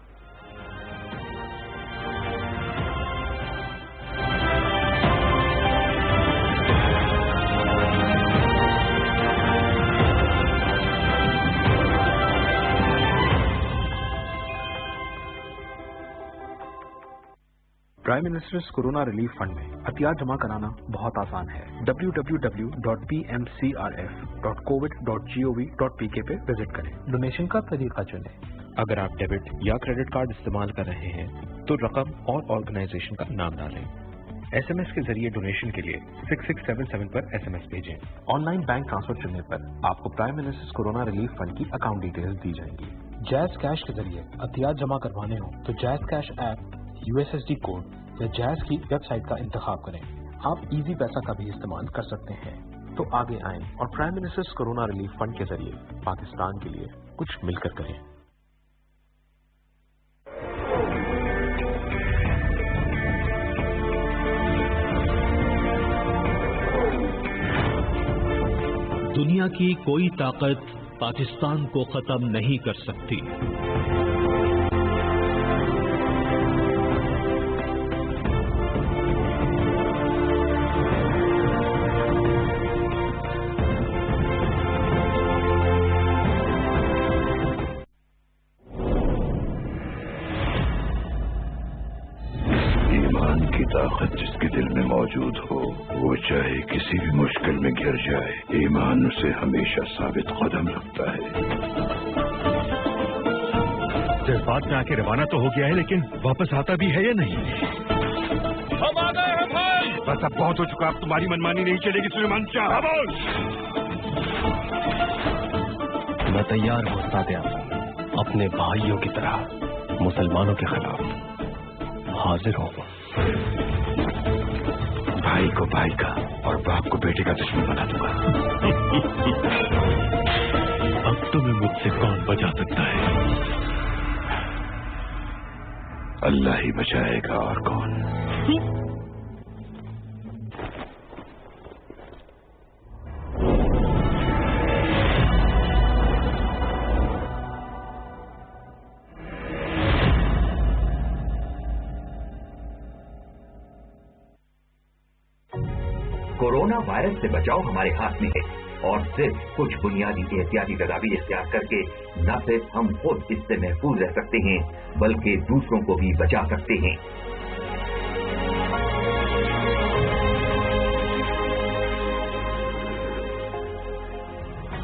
Prime minister's corona relief fund में अतियात जमा कराना बहुत आसान है। www.pmcrf.covid.gov.pk पे विजिट करें। डोनेशन का तरीका चुनें। अगर आप डेबिट या क्रेडिट कार्ड इस्तेमाल कर रहे हैं तो रकम और ऑर्गेनाइजेशन का नाम डालें। SMS के जरिए डोनेशन के लिए 6677 पर SMS भेजें। ऑनलाइन बैंक ट्रांसफर चुनने पर आपको prime minister's corona relief fund की अकाउंट डिटेल्स दी जाएंगी। जैज़ कैश के जरिए अतियात जमा करवाने हो तो jazz cash app, USSD code या जैज़ की वेबसाइट का इंतखाब करें। आप इजी पैसा का भी इस्तेमाल कर सकते हैं। तो आगे आएं और prime minister's corona relief fund के जरिए पाकिस्तान के लिए कुछ मिलकर करें। दुनिया की कोई ताकत पाकिस्तान को खत्म नहीं कर सकती। ईमान की ताकत जिसके दिल में मौजूद हो, वो चाहे किसी भी मुश्किल में घिर जाए, ईमान उसे हमेशा साबित कदम रखता है। जज्बात में आके रवाना तो हो गया है, लेकिन वापस आता भी है या नहीं? हम आ गए हैं भाई। बस अब बहुत हो चुका, अब तुम्हारी मनमानी नहीं चलेगी सुलेमान शाह। मैं तैयार हूँ सादिया, अपने भाइयों की तरह मुसलमानों के खिलाफ हाजिर होगा। भाई को भाई का और बाप को बेटे का दुश्मन बना दूंगा। अब तुम्हें मुझसे कौन बचा सकता है? अल्लाह ही बचाएगा, और कौन? कोरोना वायरस से बचाव हमारे हाथ में है और सिर्फ कुछ बुनियादी एहतियाती तदाबीर इख्तियार करके न सिर्फ हम खुद इससे महफूज रह सकते हैं, बल्कि दूसरों को भी बचा सकते हैं।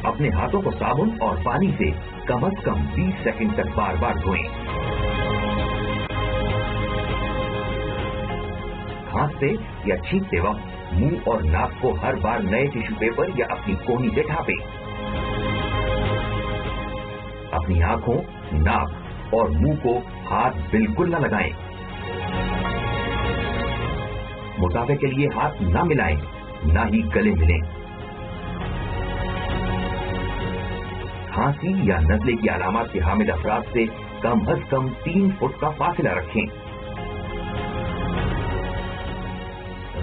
अपने हाथों को साबुन और पानी से कम से कम 20 सेकंड तक बार बार धोएं। खांसते या छींकते वक्त मुंह और नाक को हर बार नए टिश्यू पेपर या अपनी कोहनी से ढांपें। अपनी आंखों, नाक और मुंह को हाथ बिल्कुल न लगाएं। मुसाफे के लिए हाथ न मिलाएं, न ही गले मिलें। खांसी या नजले की अलामत के हामिल अफराद से कम से कम 3 फुट का फासला रखें।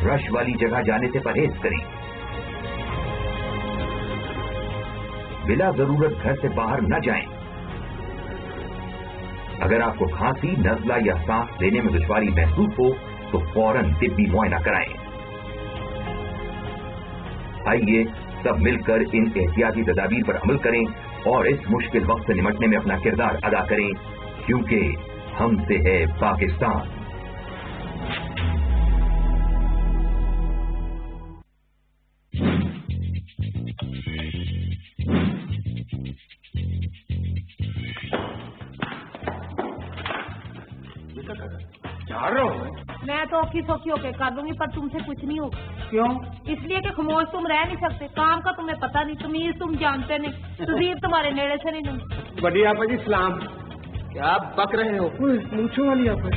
रश वाली जगह जाने से परहेज करें। बिला जरूरत घर से बाहर न जाएं। अगर आपको खांसी, नजला या सांस लेने में दुश्वारी महसूस हो तो फौरन तिब्बी मुआयना कराएं। आइए सब मिलकर इन एहतियाती तदाबीर पर अमल करें और इस मुश्किल वक्त से निपटने में अपना किरदार अदा करें, क्योंकि हमसे है पाकिस्तान। मैं तो औखी सौखी होके कर दूंगी, पर तुमसे कुछ नहीं होगा। क्यों? इसलिए कि खामोश तुम रह नहीं सकते, काम का तुम्हें पता नहीं, तमीज तुम जानते नहीं, तहजीब तुम्हारे नेड़े से नहीं लगी। बड़ी आपा जी सलाम। क्या आप बक रहे हो? मूंछों वाली आपा।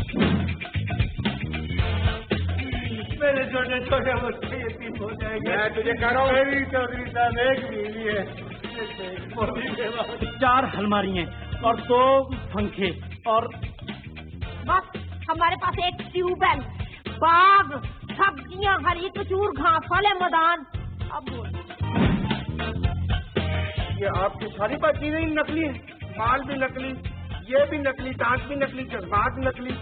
मेरे छोटे छोटे बच्चे यतीम हो जाएंगे। मैं तुझे कह रहा हूँ, मेरी चौधरी साहब एक बीवी है, 4 अलमारियां और 2 पंखे और बस हमारे पास एक ट्यूबवेल, बाग, सब्जियां, हरी कचूर, घास वाले मैदान। अब बोल, ये आपकी सारी बात चीजें नकली है। माल भी नकली, ये भी नकली, दांत भी नकली, जज्बात नकली,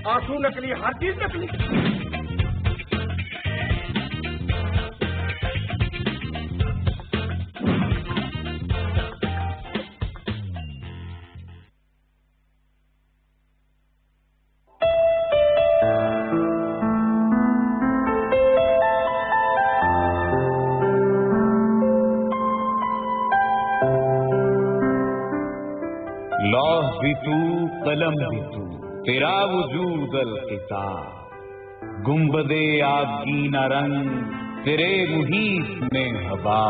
आंसू नकली, हर चीज नकली। بھی تو قلم بھی تو تیرا وجود القصا گنبدے آگینہ رنگ تیرے محیط میں ہوا